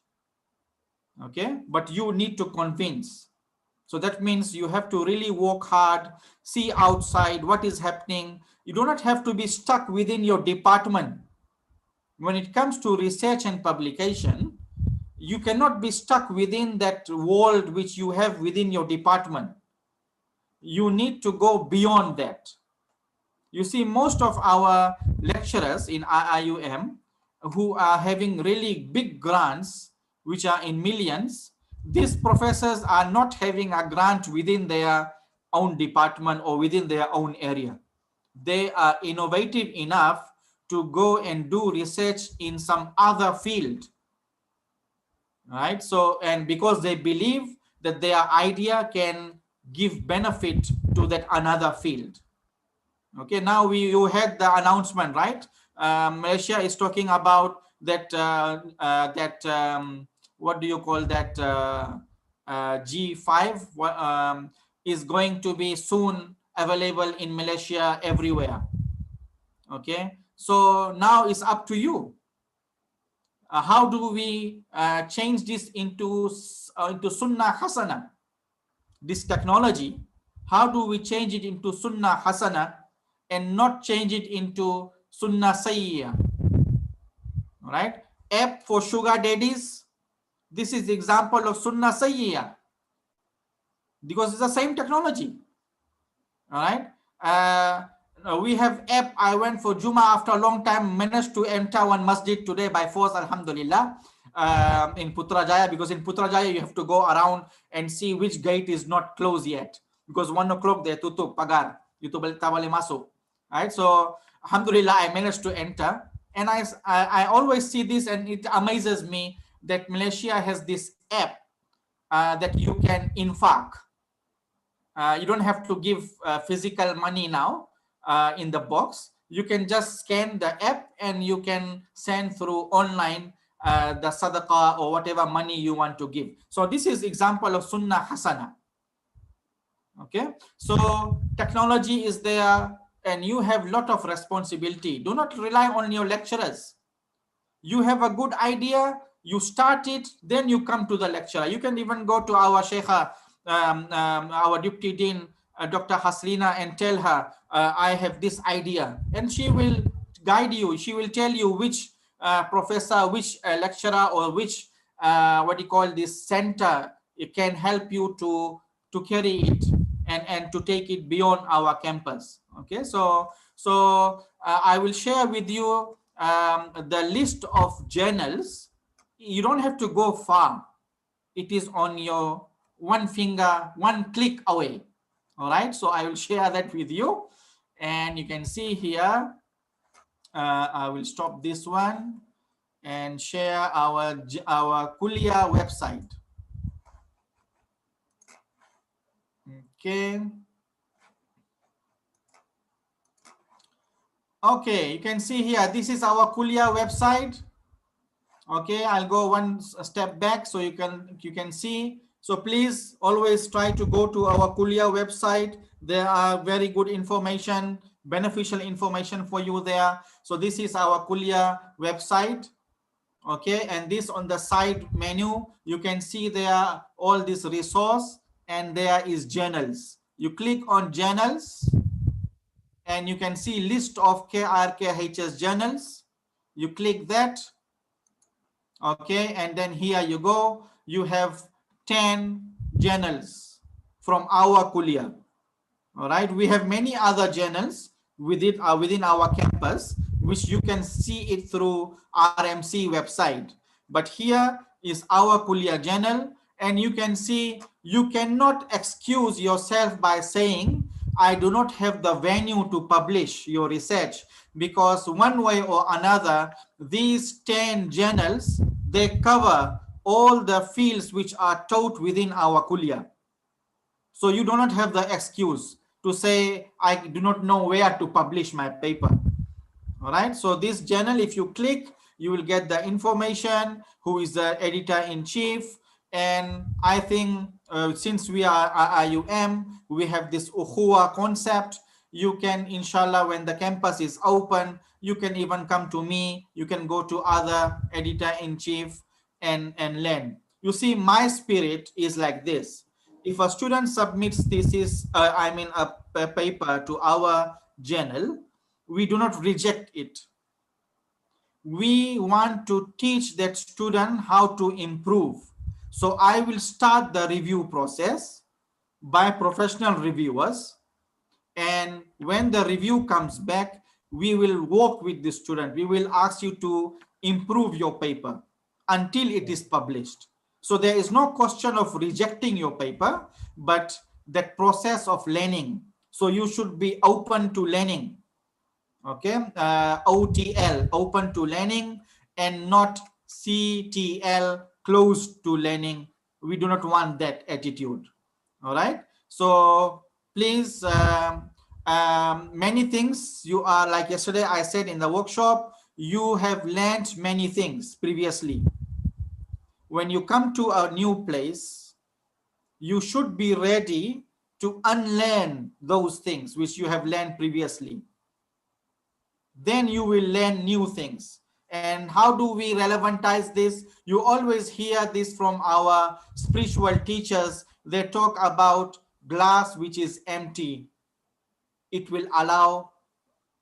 Okay, but you need to convince. So that means you have to really work hard, see outside what is happening. You do not have to be stuck within your department. When it comes to research and publication, you cannot be stuck within that world which you have within your department. You need to go beyond that. You see, most of our lecturers in IIUM who are having really big grants, which are in millions, these professors are not having a grant within their own department or within their own area. They are innovative enough to go and do research in some other field. Right? So, and because they believe that their idea can give benefit to that another field. Okay, now you had the announcement, right? Malaysia is talking about that what do you call that, G5 is going to be soon available in Malaysia everywhere. Okay, so now it's up to you. How do we change this into Sunnah Hasana? This technology, how do we change it into Sunnah Hasana and not change it into Sunnah Sayyiyah? All right. App for sugar daddies. This is the example of Sunnah Sayyiyah because it's the same technology. All right. We have app. I went for Juma after a long time, managed to enter one masjid today by force, alhamdulillah, in Putrajaya, because in Putrajaya you have to go around and see which gate is not closed yet, because 1 o'clock they tutup pagar, you tak boleh masuk. Right, so alhamdulillah I managed to enter, and I always see this, and it amazes me that Malaysia has this app that you can infaq. You don't have to give physical money now in the box. You can just scan the app and you can send through online the sadaqah or whatever money you want to give. So this is example of Sunnah Hasana. Okay, so technology is there and you have lot of responsibility. Do not rely on your lecturers. You have a good idea, you start it, then you come to the lecturer. You can even go to our Sheikha, our Deputy Dean, Dr. Haslina, and tell her, I have this idea. And she will guide you. She will tell you which professor, which lecturer, or which, what you call this, center, it can help you to carry it and to take it beyond our campus. Okay, so I will share with you the list of journals. You don't have to go far. It is on your one finger, one click away. All right, so I will share that with you, and you can see here. I will stop this one and share our Kulliyyah website. Okay. Okay, you can see here, this is our Kulliyyah website. Okay, I'll go one step back so you can see. So please always try to go to our Kulliyyah website. There are very good information, beneficial information for you there. So this is our Kulliyyah website. Okay, and this on the side menu, you can see there all this resource, and there is journals. You click on journals and you can see list of KRKHS journals. You click that. Okay, and then here you go. You have 10 journals from our Kulliyyah. All right, we have many other journals within our campus, which you can see it through RMC website. But here is our Kulliyyah journal, and you can see you cannot excuse yourself by saying, I do not have the venue to publish your research, because one way or another, these 10 journals, they cover all the fields which are taught within our Kulliyyah. So you do not have the excuse to say, I do not know where to publish my paper. All right, so this journal, if you click, you will get the information, who is the editor-in-chief. And I think since we are IUM, we have this Ukhuwa concept. You can, inshallah, when the campus is open, you can even come to me. You can go to other editor-in-chief and learn. You see, my spirit is like this. If a student submits thesis, a paper to our journal, we do not reject it. We want to teach that student how to improve. So I will start the review process by professional reviewers. And when the review comes back, we will work with the student. We will ask you to improve your paper until it is published. So there is no question of rejecting your paper, but that process of learning. So you should be open to learning. Okay, OTL, open to learning, and not CTL, closed to learning. We do not want that attitude. All right, so please, many things you are, like yesterday I said in the workshop, you have learned many things previously. When you come to a new place, you should be ready to unlearn those things which you have learned previously. Then you will learn new things. And how do we relevantize this? You always hear this from our spiritual teachers. They talk about glass which is empty. It will allow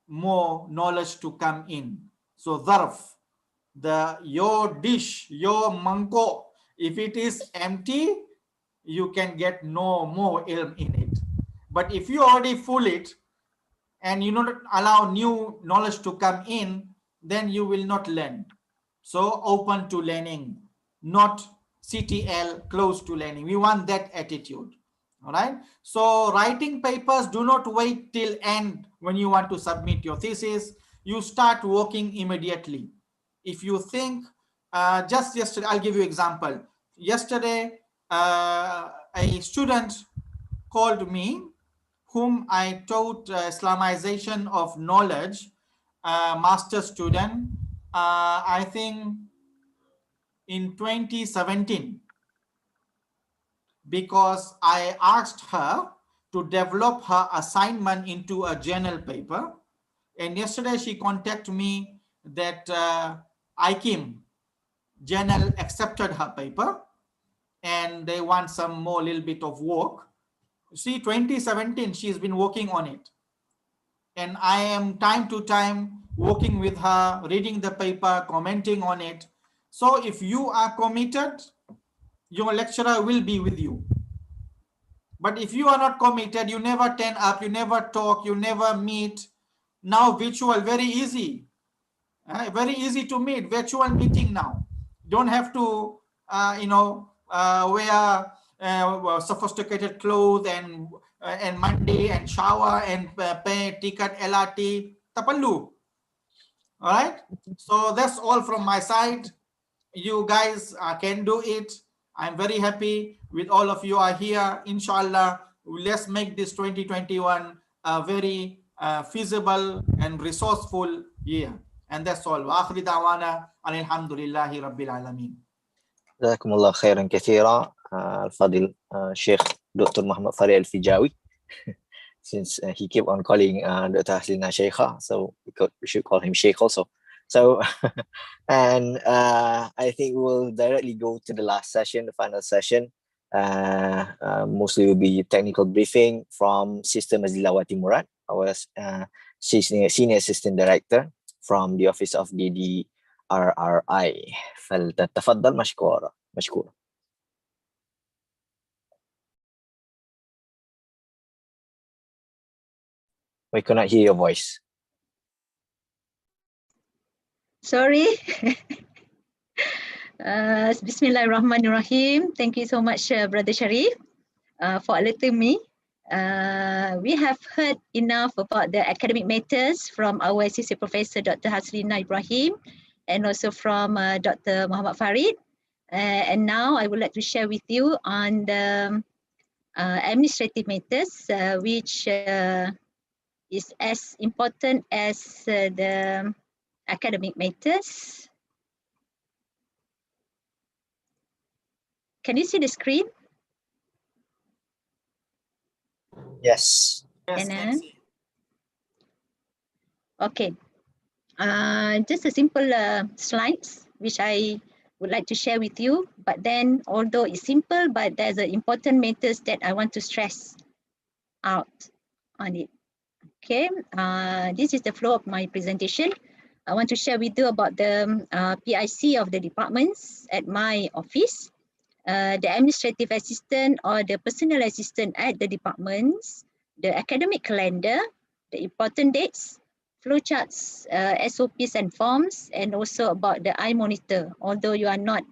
more knowledge to come in. So dharf, your dish, your mango, if it is empty, you can get no more ilm in it. But if you already full it, and you not allow new knowledge to come in, then you will not learn. So open to learning, not CTL, close to learning. We want that attitude. All right. So writing papers, do not wait till end when you want to submit your thesis. You start working immediately. If you think, just yesterday, I'll give you example. Yesterday, a student called me, whom I taught Islamization of knowledge, master student, I think in 2017, because I asked her to develop her assignment into a journal paper. And yesterday she contacted me that IKIM journal accepted her paper and they want some more little bit of work. See, 2017, she's been working on it. And I am time to time working with her, reading the paper, commenting on it. So if you are committed, your lecturer will be with you. But if you are not committed, you never turn up, you never talk, you never meet. Now virtual, very easy. Very easy to meet, virtual meeting now. Don't have to, wear sophisticated clothes and Monday and shower and pay ticket LRT. Tapallu. All right. So that's all from my side. You guys can do it. I'm very happy with all of you are here. Inshallah, let's make this 2021 a very feasible and resourceful year. And that's all. وآخر دعوانا أن الحمد لله رب العالمين. جزاكم الله خيرا كثيرا الفاضل Sheikh Dr. Muhammad Farid Al-Fijawi. Since he kept on calling Dr. Haslina Sheikha, so we should call him Sheikh also. So, and I think we'll directly go to the last session, the final session. Mostly will be technical briefing from Sister Mazilawati Murad, our Senior Assistant Director from the Office of DDRRI. فلتتفضل مشكورة. We cannot hear your voice. Sorry. Bismillahirrahmanirrahim. Thank you so much, Brother Sharif, for alerting me. We have heard enough about the academic matters from our Associate Professor Dr. Haslina Ibrahim and also from Dr. Muhammad Farid. And now I would like to share with you on the administrative matters, which is as important as the academic matters. Can you see the screen? Yes. Yes, can see. Okay. Just a simple slides which I would like to share with you. But then, although it's simple, but there's important matters that I want to stress out on it. Okay. This is the flow of my presentation. I want to share with you about the PIC of the departments at my office, the administrative assistant or the personal assistant at the departments, the academic calendar, the important dates, flowcharts, SOPs and forms, and also about the iMonitor, although you are not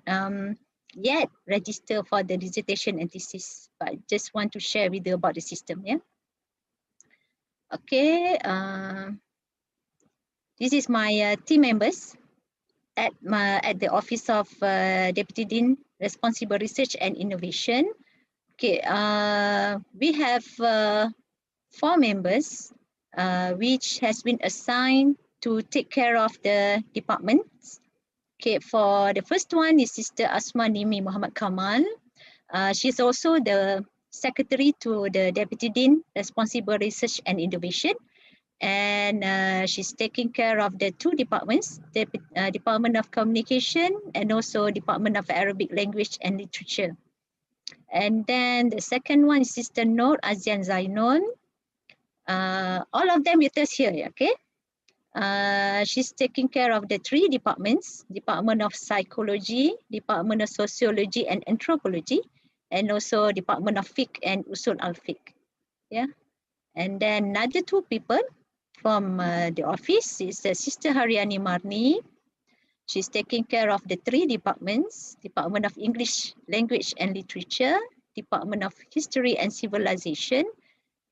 yet registered for the dissertation and thesis, but I just want to share with you about the system. Yeah. Okay. This is my team members at the Office of Deputy Dean, Responsible Research and Innovation. Okay, we have 4 members which has been assigned to take care of the departments. Okay, for the first one is Sister Asma Nimi Muhammad Kamal. She's also the Secretary to the Deputy Dean, Responsible Research and Innovation. And she's taking care of the 2 departments, the Department of Communication and also Department of Arabic Language and Literature. And then the second one is Sister Noor Azian Zainun. All of them with us here, okay? She's taking care of the 3 departments, Department of Psychology, Department of Sociology and Anthropology, and also Department of Fiqh and Usul al-Fiqh. Yeah. And then another 2 people from the office is Sister Haryani Marni. She's taking care of the 3 departments, Department of English, Language and Literature, Department of History and Civilization,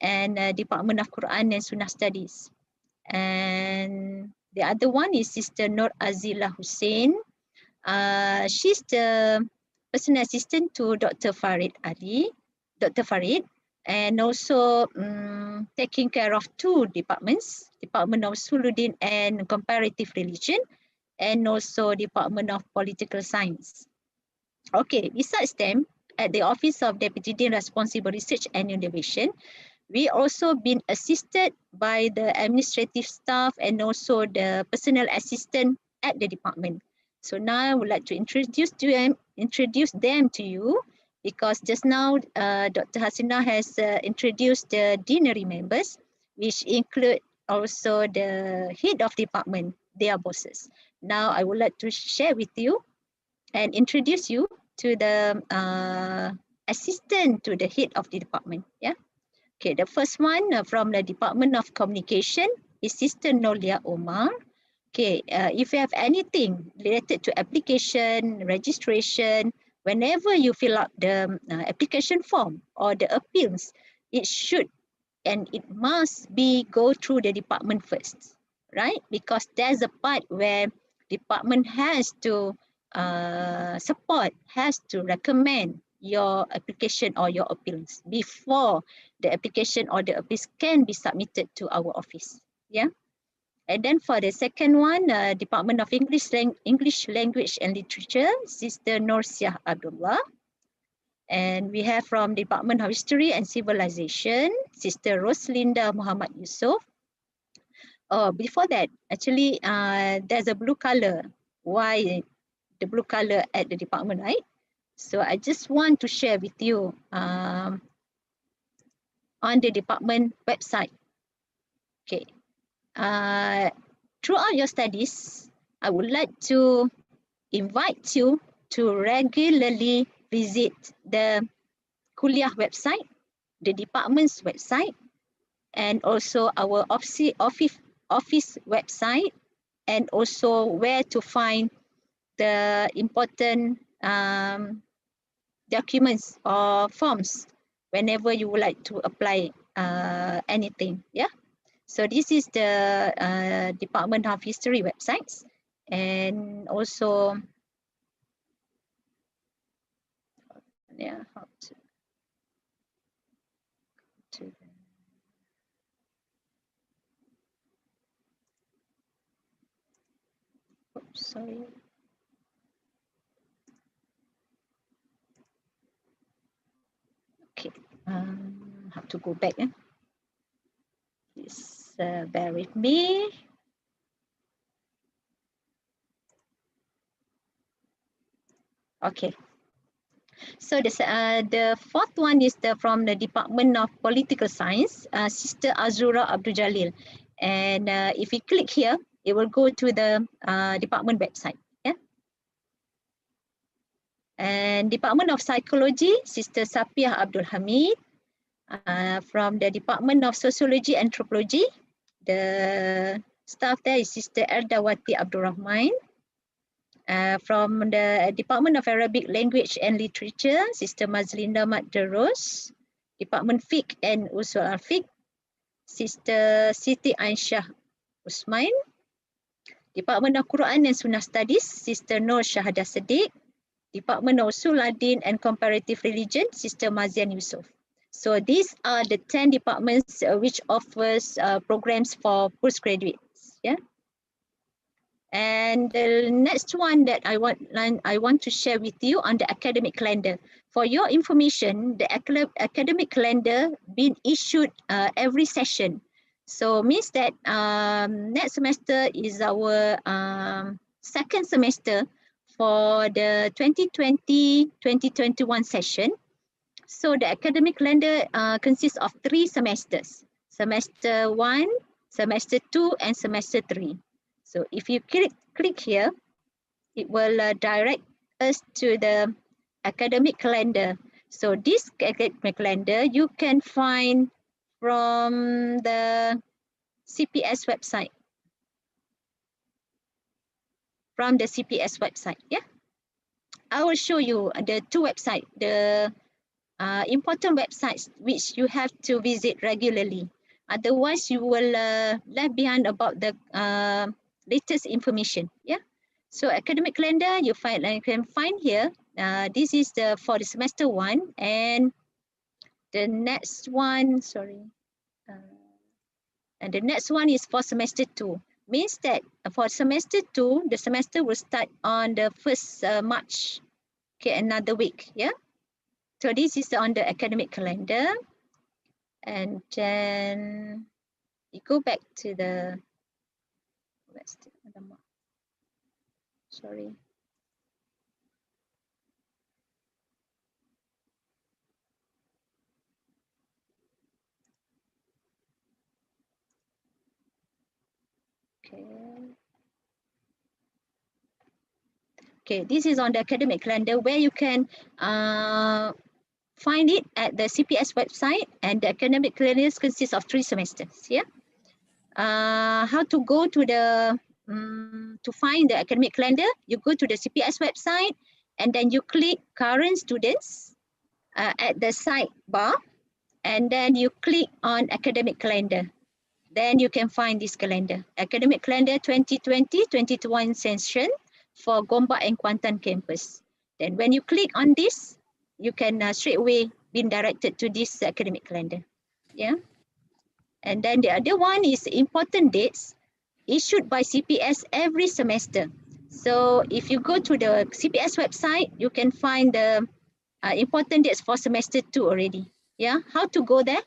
and Department of Quran and Sunnah Studies. And the other one is Sister Nur Azila Hussein. She's the personal assistant to Dr. Farid Ali, Dr. Farid, and also taking care of 2 departments, Department of Suluddin and Comparative Religion, and also Department of Political Science. Okay, besides them, at the Office of Deputy Dean Responsible Research and Innovation, we also been assisted by the administrative staff and also the personal assistant at the department. So now I would like to introduce them to you, because just now Dr. Hasina has introduced the deanery members, which include also the head of department, their bosses. Now I would like to share with you and introduce you to the assistant to the head of the department. Yeah. Okay, the first one from the Department of Communication is Sister Nolia Omar. Okay, if you have anything related to application, registration, whenever you fill out the application form or the appeals, it should and it must be go through the department first, right? Because there's a part where department has to support, has to recommend your application or your appeals before the application or the appeals can be submitted to our office. Yeah. And then for the second one, Department of English Language and Literature, Sister Norsiah Abdullah. And we have from Department of History and Civilization, Sister Roslinda Muhammad Yusof. Oh, before that, actually, there's a blue color. Why the blue color at the department, right? So I just want to share with you on the department website. Okay. Throughout your studies, I would like to invite you to regularly visit the Kulliyyah website, the department's website, and also our office website, and also where to find the important documents or forms whenever you would like to apply anything. Yeah. So this is the Department of History websites, and also yeah, how to oops, sorry. Okay, have to go back. Please bear with me. Okay. So the fourth one is from the Department of Political Science, Sister Azura Abdul Jalil. And if you click here, it will go to the department website. Yeah. And Department of Psychology, Sister Safiah Abdul Hamid. From the Department of Sociology and Anthropology, the staff there is Sister Erdawati Abdul Rahman. From the Department of Arabic Language and Literature, Sister Mazlinda Madderos. Department Fiqh and Usul al-Fiqh, Sister Siti Aisyah Usman. Department of Quran and Sunnah Studies, Sister Nur Shahadah Siddiq. Department of Usul al-Din and Comparative Religion, Sister Mazian Yusof. So these are the 10 departments which offers programs for postgraduates. Yeah. And the next one that I want to share with you on the academic calendar. For your information, the academic calendar being issued every session. So means that next semester is our second semester for the 2020-2021 session. So the academic calendar consists of 3 semesters. Semester 1, semester 2, and semester 3. So if you click here, it will direct us to the academic calendar. So this academic calendar you can find from the CPS website. From the CPS website, yeah. I will show you the 2 websites, the important websites which you have to visit regularly. Otherwise, you will left behind about the latest information. Yeah. So academic calendar, you can find here. This is for the semester 1, and the next one. Sorry. And the next one is for semester 2. Means that for semester 2, the semester will start on the 1st March. Okay, another week. Yeah. So this is on the academic calendar, and then you go back to the, sorry, Okay. Okay, this is on the academic calendar where you can find it at the CPS website, and the academic calendar consists of 3 semesters. Yeah. How to go to the to find the academic calendar? You go to the CPS website, and then you click current students at the sidebar, and then you click on academic calendar. Then you can find this calendar, academic calendar 2020-2021 session for Gombak and Kuantan campus. Then when you click on this, you can straight away be directed to this academic calendar. Yeah. And then the other one is important dates issued by CPS every semester. So if you go to the CPS website, you can find the important dates for semester 2 already. Yeah, how to go there?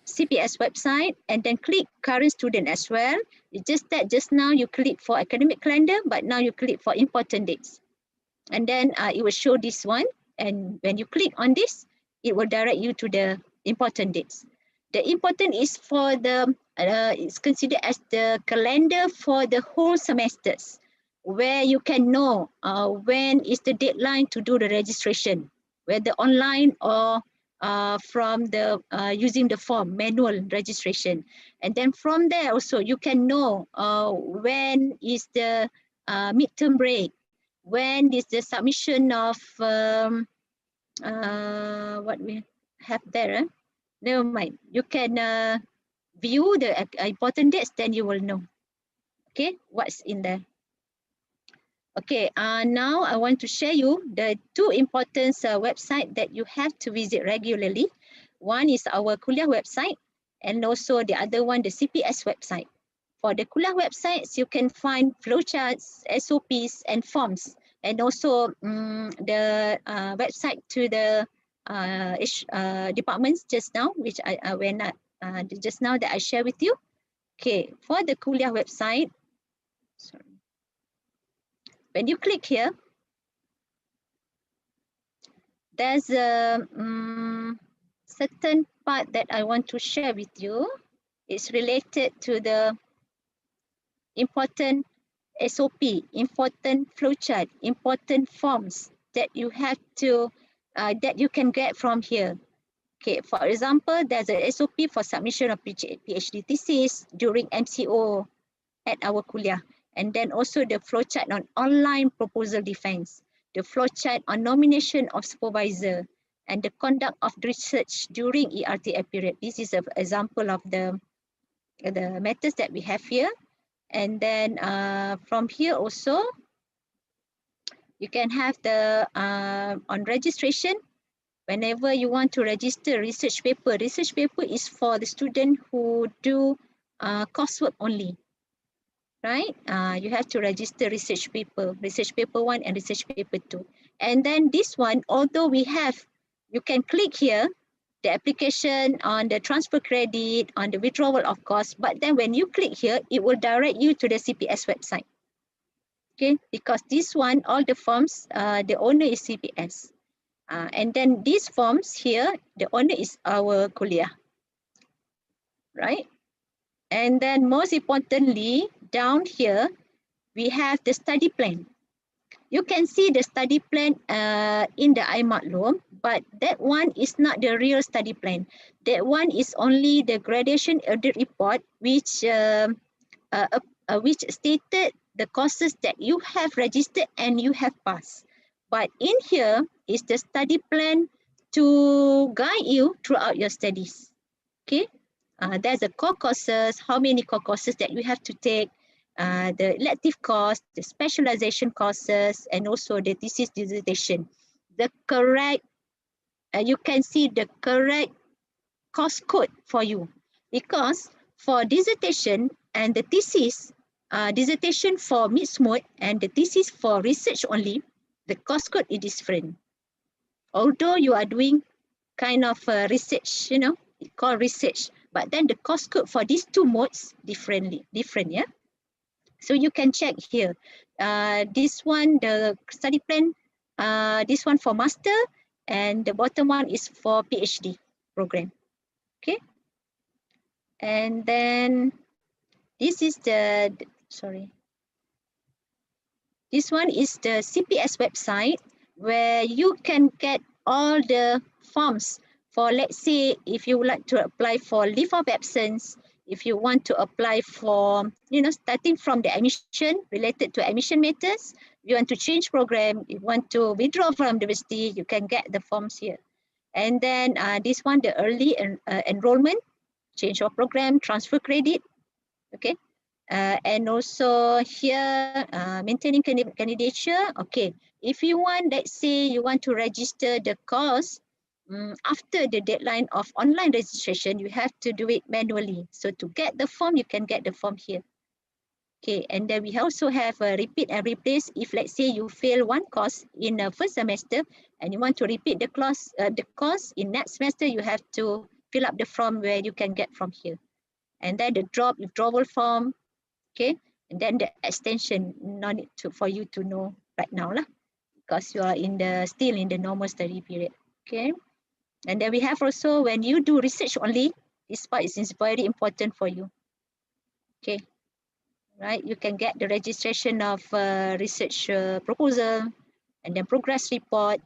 CPS website, and then click current student as well. It's just that just now you click for academic calendar, but now you click for important dates. And then it will show this one. And when you click on this, it will direct you to the important dates. The important is for the, it's considered as the calendar for the whole semesters, where you can know when is the deadline to do the registration, whether online or from the using the form, manual registration. And then from there also, you can know when is the midterm break, when is the submission of what we have there. Never mind. You can view the important dates, then you will know. Okay, what's in there. Okay, now I want to share you the 2 important websites that you have to visit regularly. One is our Kulliyyah website, and also the other one, the CPS website. For the Kulliyyah websites, you can find flowcharts, SOPs, and forms, and also the website to the departments just now, which I went just now that I share with you. Okay, for the Kulliyyah website, sorry. When you click here, there's a certain part that I want to share with you. It's related to the important SOP, important flowchart, important forms that you have to, that you can get from here. Okay, for example, there's a SOP for submission of PhD thesis during MCO at our Kulliyyah. And then also the flowchart on online proposal defense, the flowchart on nomination of supervisor, and the conduct of research during ERTA period. This is an example of the matters that we have here. And then from here also, you can have the on registration. Whenever you want to register research paper is for the student who do coursework only. Right? You have to register research paper 1 and research paper 2. And then this one, although we have, you can click here, the application on the transfer credit, on the withdrawal of cost, but then when you click here, it will direct you to the CPS website. Okay, because this one, all the forms, the owner is CPS. And then these forms here, the owner is our Kulliyyah. Right? And then most importantly, down here, we have the study plan. You can see the study plan in the iMaklum, but that one is not the real study plan. That one is only the graduation audit report, which stated the courses that you have registered and you have passed. But in here is the study plan to guide you throughout your studies. Okay. There's the core courses, how many core courses that you have to take, the elective course, the specialization courses, and also the thesis dissertation. The correct, you can see the correct course code for you, because for dissertation and the thesis, dissertation for mixed mode and the thesis for research only, the course code is different. Although you are doing kind of research, you know, it's called research, but then the course code for these 2 modes different, yeah. So you can check here. This one, the study plan, this one for master, and the bottom one is for PhD program. Okay. And then This is sorry. This one is the CPS website where you can get all the forms for, let's say, if you would like to apply for leave of absence, if you want to apply for, starting from the admission related to admission matters, you want to change program, you want to withdraw from university, you can get the forms here. And then this one, the early enrollment, change of program, transfer credit, okay. And also here, maintaining candidature. Okay, if you want, let's say you want to register the course after the deadline of online registration, you have to do it manually. So to get the form, you can get the form here. Okay, and then we also have a repeat and replace. If let's say you fail one course in the first semester and you want to repeat the course in next semester, you have to fill up the form where you can get from here. And then the withdrawal form. Okay, and then the extension, no need for you to know right now lah, because you are still in the normal study period. Okay, and then we have also when you do research only, this part is very important for you. Okay, right, you can get the registration of research proposal and then progress report.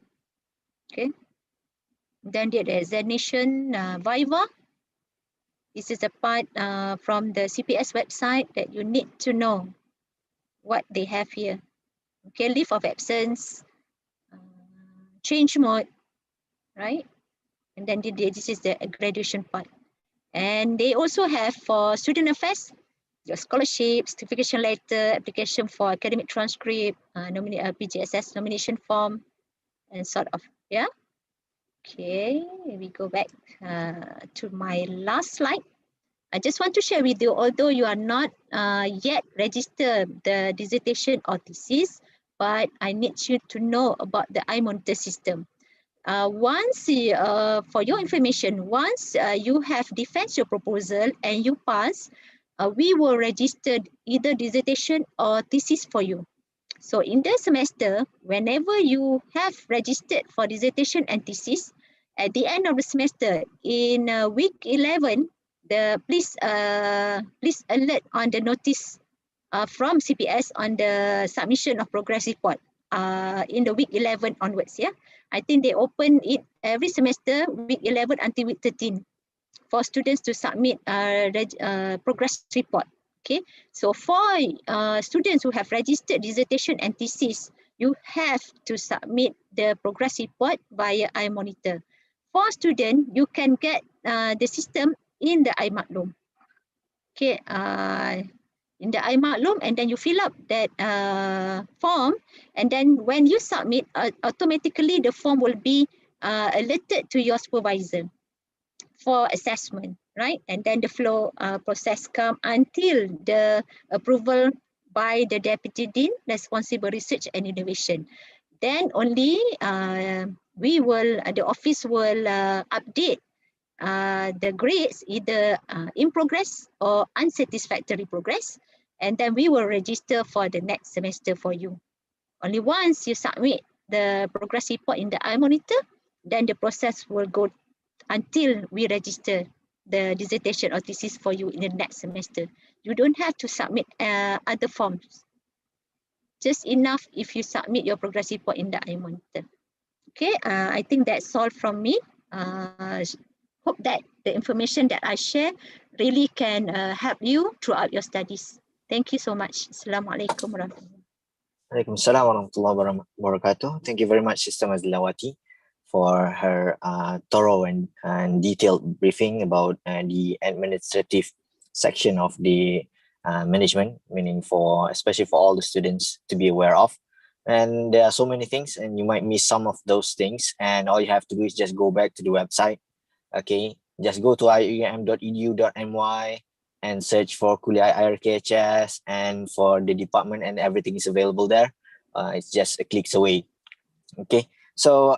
Okay, then the examination viva. This is a part from the CPS website that you need to know what they have here. Okay, leave of absence, change mode, right? And then this is the graduation part. And they also have for student affairs, your scholarship, certification letter, application for academic transcript, PGSS nomination form, and sort of, yeah. Okay, we go back to my last slide. I just want to share with you, although you are not yet registered the dissertation or thesis, but I need you to know about the iMonitor system. Once, for your information, once you have defense your proposal and you pass, we will register either dissertation or thesis for you. So in the semester, whenever you have registered for dissertation and thesis, at the end of the semester, in week 11, please alert on the notice from CPS on the submission of progress report in the week 11 onwards. Yeah, I think they open it every semester, week 11 until week 13, for students to submit progress report. Okay, so for students who have registered dissertation and thesis, you have to submit the progress report via iMonitor. For students, you can get the system in the iMaklum. Okay, in the iMaklum, and then you fill up that form, and then when you submit, automatically the form will be alerted to your supervisor for assessment, right? And then the flow process come until the approval by the Deputy Dean, Responsible Research and Innovation. Then only the office will update the grades either in progress or unsatisfactory progress, and then we will register for the next semester for you. Only once you submit the progress report in the iMonitor, then the process will go until we register the dissertation or thesis for you in the next semester. You don't have to submit other forms. Just enough if you submit your progress report in the iMonitor. Okay, I think that's all from me. Hope that the information that I share really can help you throughout your studies. Thank you so much. Assalamualaikum warahmatullahi wabarakatuh. Waalaikumsalam warahmatullahi wabarakatuh. Thank you very much, Sister Mazlawati, for her thorough and detailed briefing about the administrative section of the management, meaning especially for all the students to be aware of. And there are so many things, and you might miss some of those things. And all you have to do is just go back to the website. Okay, just go to ium.edu.my and search for Kulliyyah IRKHS, and for the department, and everything is available there. It's just a clicks away. Okay, so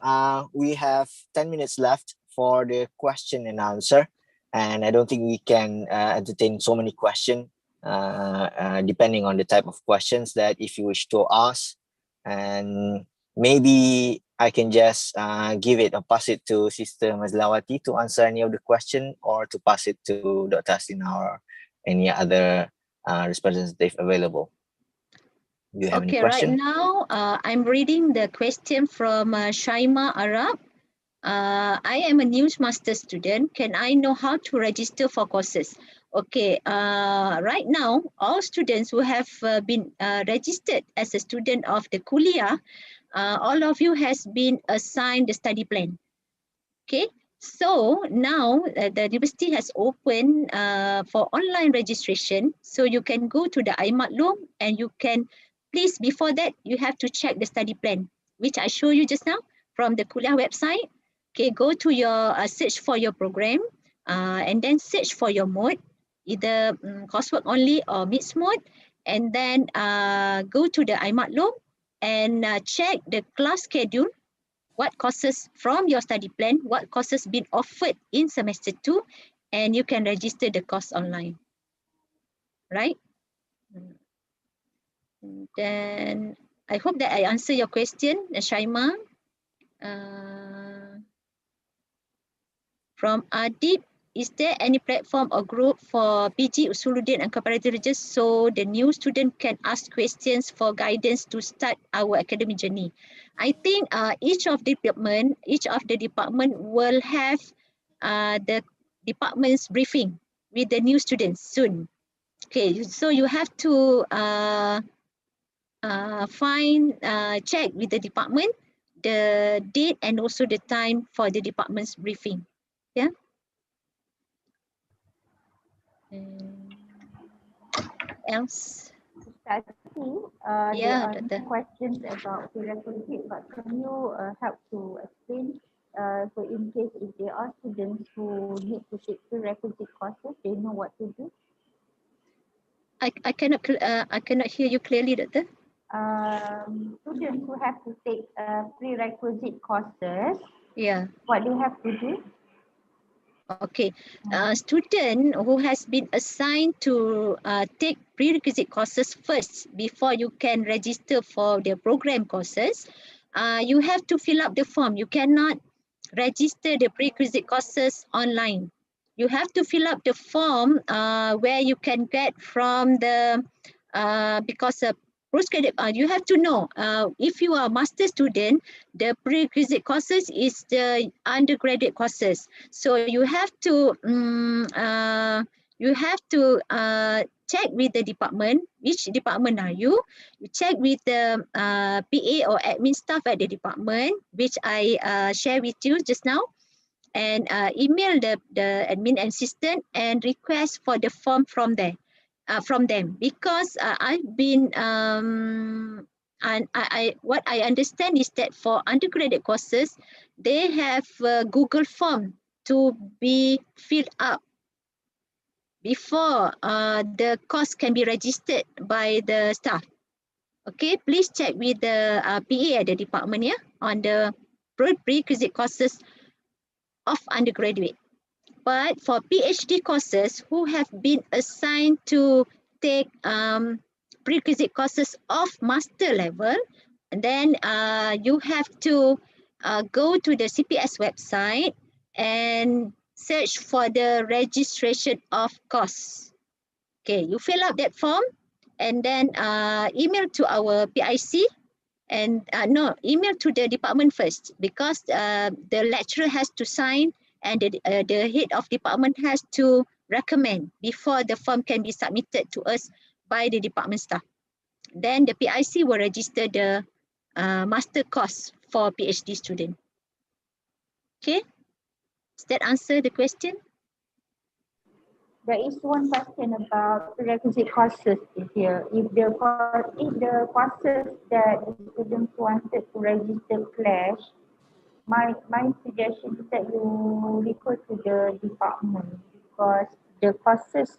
we have 10 minutes left for the question and answer, and I don't think we can entertain so many questions depending on the type of questions that if you wish to ask. And maybe I can just give it or pass it to Sister Mazlawati to answer any of the question, or to pass it to Dr. Hasina or any other representative available. Do you have any Okay, right question? now I'm reading the question from Shaima Arab. I am a news master student. Can I know how to register for courses? Okay, right now, all students who have been registered as a student of the Kulliyyah, all of you has been assigned the study plan. Okay, so now the university has opened for online registration. So you can go to the iMaklum and you can, please before that, you have to check the study plan, which I show you just now from the Kulliyyah website. Okay, go to your search for your program and then search for your mode, either coursework only or mixed mode. And then go to the iMaklum and check the class schedule, what courses from your study plan, what courses been offered in semester 2, and you can register the course online, right? Then I hope that I answer your question, Shaima. From Adib, is there any platform or group for PG, Usuluddin and Comparative Religious so the new student can ask questions for guidance to start our academic journey? I think each of the department will have the department's briefing with the new students soon. Okay, so you have to check with the department the date and also the time for the department's briefing. Yeah. Else? Ustaz, Yeah, there are Doctor. questions about prerequisite, but can you help to explain? So in case if there are students who need to take prerequisite courses, they know what to do. I cannot hear you clearly, Doctor. Students who have to take prerequisite courses, Yeah. what they have to do? Okay. Student who has been assigned to take prerequisite courses first before you can register for the program courses, you have to fill up the form. You cannot register the prerequisite courses online. You have to fill up the form where you can get from the because postgraduate, you have to know if you are a master student, the prerequisite courses is the undergraduate courses. So you have to check with the department, which department are you? You check with the PA or admin staff at the department, which I share with you just now, and email the admin assistant and request for the form from there. From them, because I've been and what I understand is that for undergraduate courses, they have a Google form to be filled up before the course can be registered by the staff. Okay, please check with the PA at the department, yeah, on the prerequisite courses of undergraduate. But for PhD courses who have been assigned to take prerequisite courses of master level, and then you have to go to the CPS website and search for the registration of course. Okay, you fill out that form and then email to our PIC and email to the department first, because the lecturer has to sign and the head of department has to recommend before the form can be submitted to us by the department staff. Then the PIC will register the master course for PhD student. Okay, does that answer the question? There is one question about prerequisite courses here. If the courses that the students wanted to register clash, my suggestion is that you refer to the department, because the courses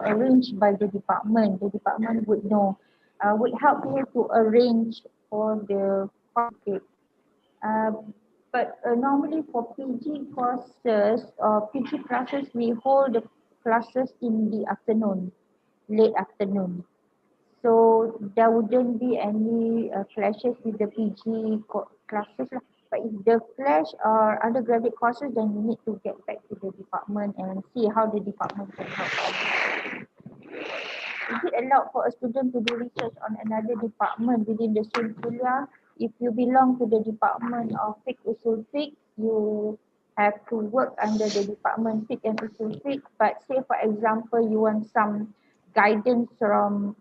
arranged by the department would know, would help you to arrange for the course. But normally for PG courses or PG classes, we hold the classes in the afternoon, late afternoon. So there wouldn't be any clashes with the PG classes. But if the clash are undergraduate courses, then you need to get back to the department and see how the department can help you. Is it allowed for a student to do research on another department within the same kuliah? If you belong to the department of fiqh usul fiqh, you have to work under the department fiqh and usul fiqh. But say for example, you want some guidance from,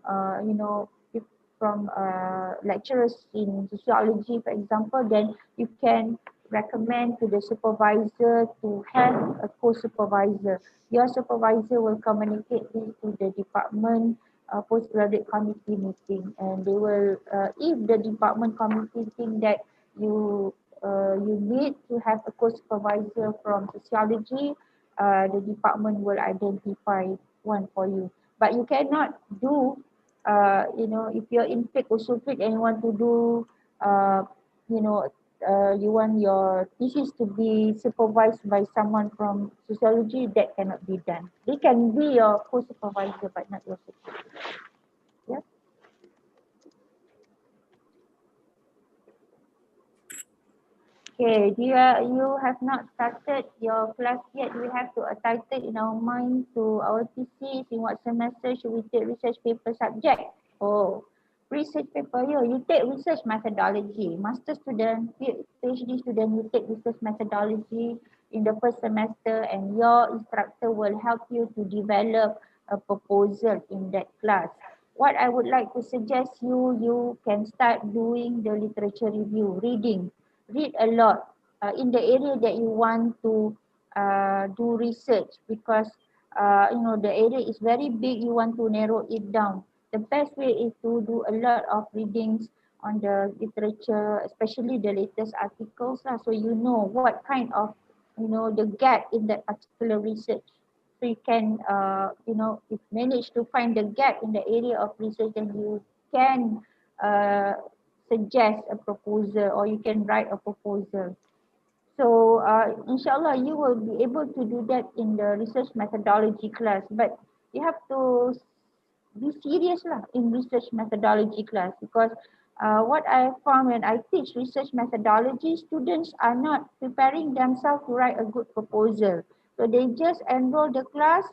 from lecturers in sociology, for example, then you can recommend to the supervisor to have a co-supervisor. Your supervisor will communicate this to the department postgraduate committee meeting, and they will, if the department committee think that you you need to have a co-supervisor from sociology, the department will identify one for you. But you cannot do, if you're in fiqh usul fiqh and you want to do, you know, you want your thesis to be supervised by someone from sociology, that cannot be done. They can be your co-supervisor, but not your supervisor. Yeah. Okay, you have not started your class yet. We have to title in our mind to our thesis. In what semester should we take research paper subject? Oh, research paper, you take research methodology. Master student, PhD student, you take research methodology in the first semester, and your instructor will help you to develop a proposal in that class. What I would like to suggest you can start doing the literature review, reading. Read a lot in the area that you want to do research, because the area is very big. You want to narrow it down. The best way is to do a lot of readings on the literature, especially the latest articles so you know what kind of the gap in that particular research. So you can if manage to find the gap in the area of research, then you can suggest a proposal, or you can write a proposal. So inshallah you will be able to do that in the research methodology class, but you have to be serious in research methodology class, because what I found when I teach research methodology, students are not preparing themselves to write a good proposal. So they just enroll the class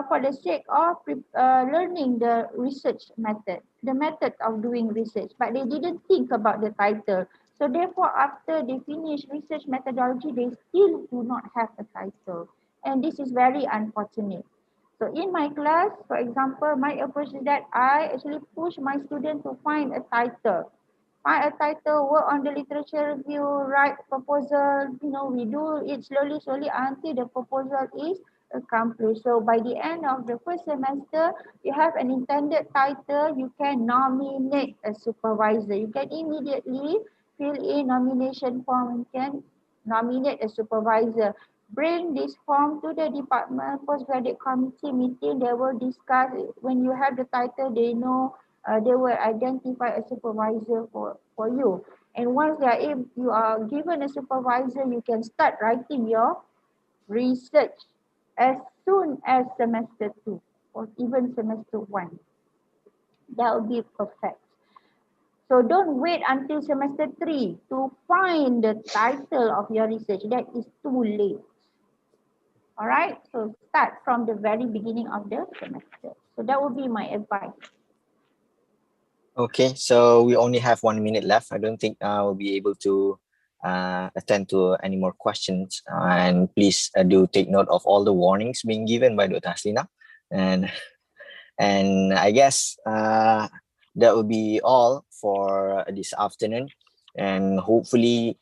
for the sake of learning the research method, the method of doing research, but they didn't think about the title. So therefore, after they finish research methodology, they still do not have a title. And this is very unfortunate. So in my class, for example, my approach is that I actually push my students to find a title. Find a title, work on the literature review, write proposal, we do it slowly until the proposal is accomplished. So by the end of the first semester, you have an intended title, you can nominate a supervisor. You can immediately fill in nomination form, you can nominate a supervisor. Bring this form to the department postgraduate committee meeting. They will discuss. When you have the title, they know they will identify a supervisor for you. And once you are given a supervisor, you can start writing your research as soon as semester 2 or even semester 1. That will be perfect. So don't wait until semester 3 to find the title of your research. That is too late. All right, so start from the very beginning of the semester. So that would be my advice. Okay, so we only have 1 minute left. I don't think we'll be able to attend to any more questions. And please do take note of all the warnings being given by Dr. Haslina. And I guess that will be all for this afternoon. And hopefully,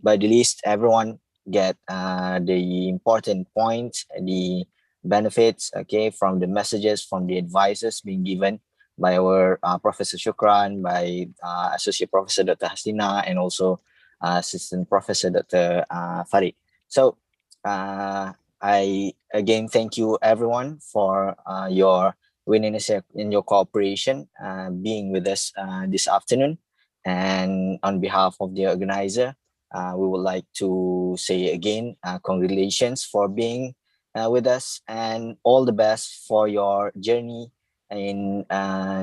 by the least, everyone get the important points, the benefits, okay, from the messages, from the advices being given by our Professor Shukran, by Associate Professor Dr. Haslina, and also Assistant Professor Dr. Farid. So I again thank you everyone for your willingness and your cooperation being with us this afternoon. And on behalf of the organizer, we would like to say again, congratulations for being with us, and all the best for your journey in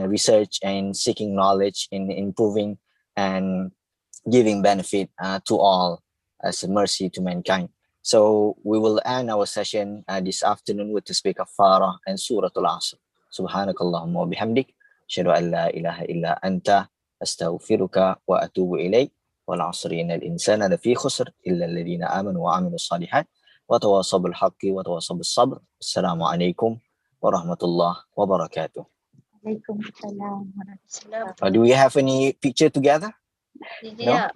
research and seeking knowledge, in improving and giving benefit to all as a mercy to mankind. So we will end our session this afternoon with the speaker Farah and Surah Al-Asr. Subhanakallahumma wa bihamdik. Asyhadu an la ilaha illa anta. Astaghfiruka wa atubu ilaik. Wal 'asri innal insana lafi khusr illa alladhina amanu wa 'amilus shalihat wa tawasaw bil haqqi wa tawasaw bis sabr. Assalamualaikum warahmatullahi wabarakatuh. Waalaikumsalam warahmatullahi Do we have any picture together? No? Yeah.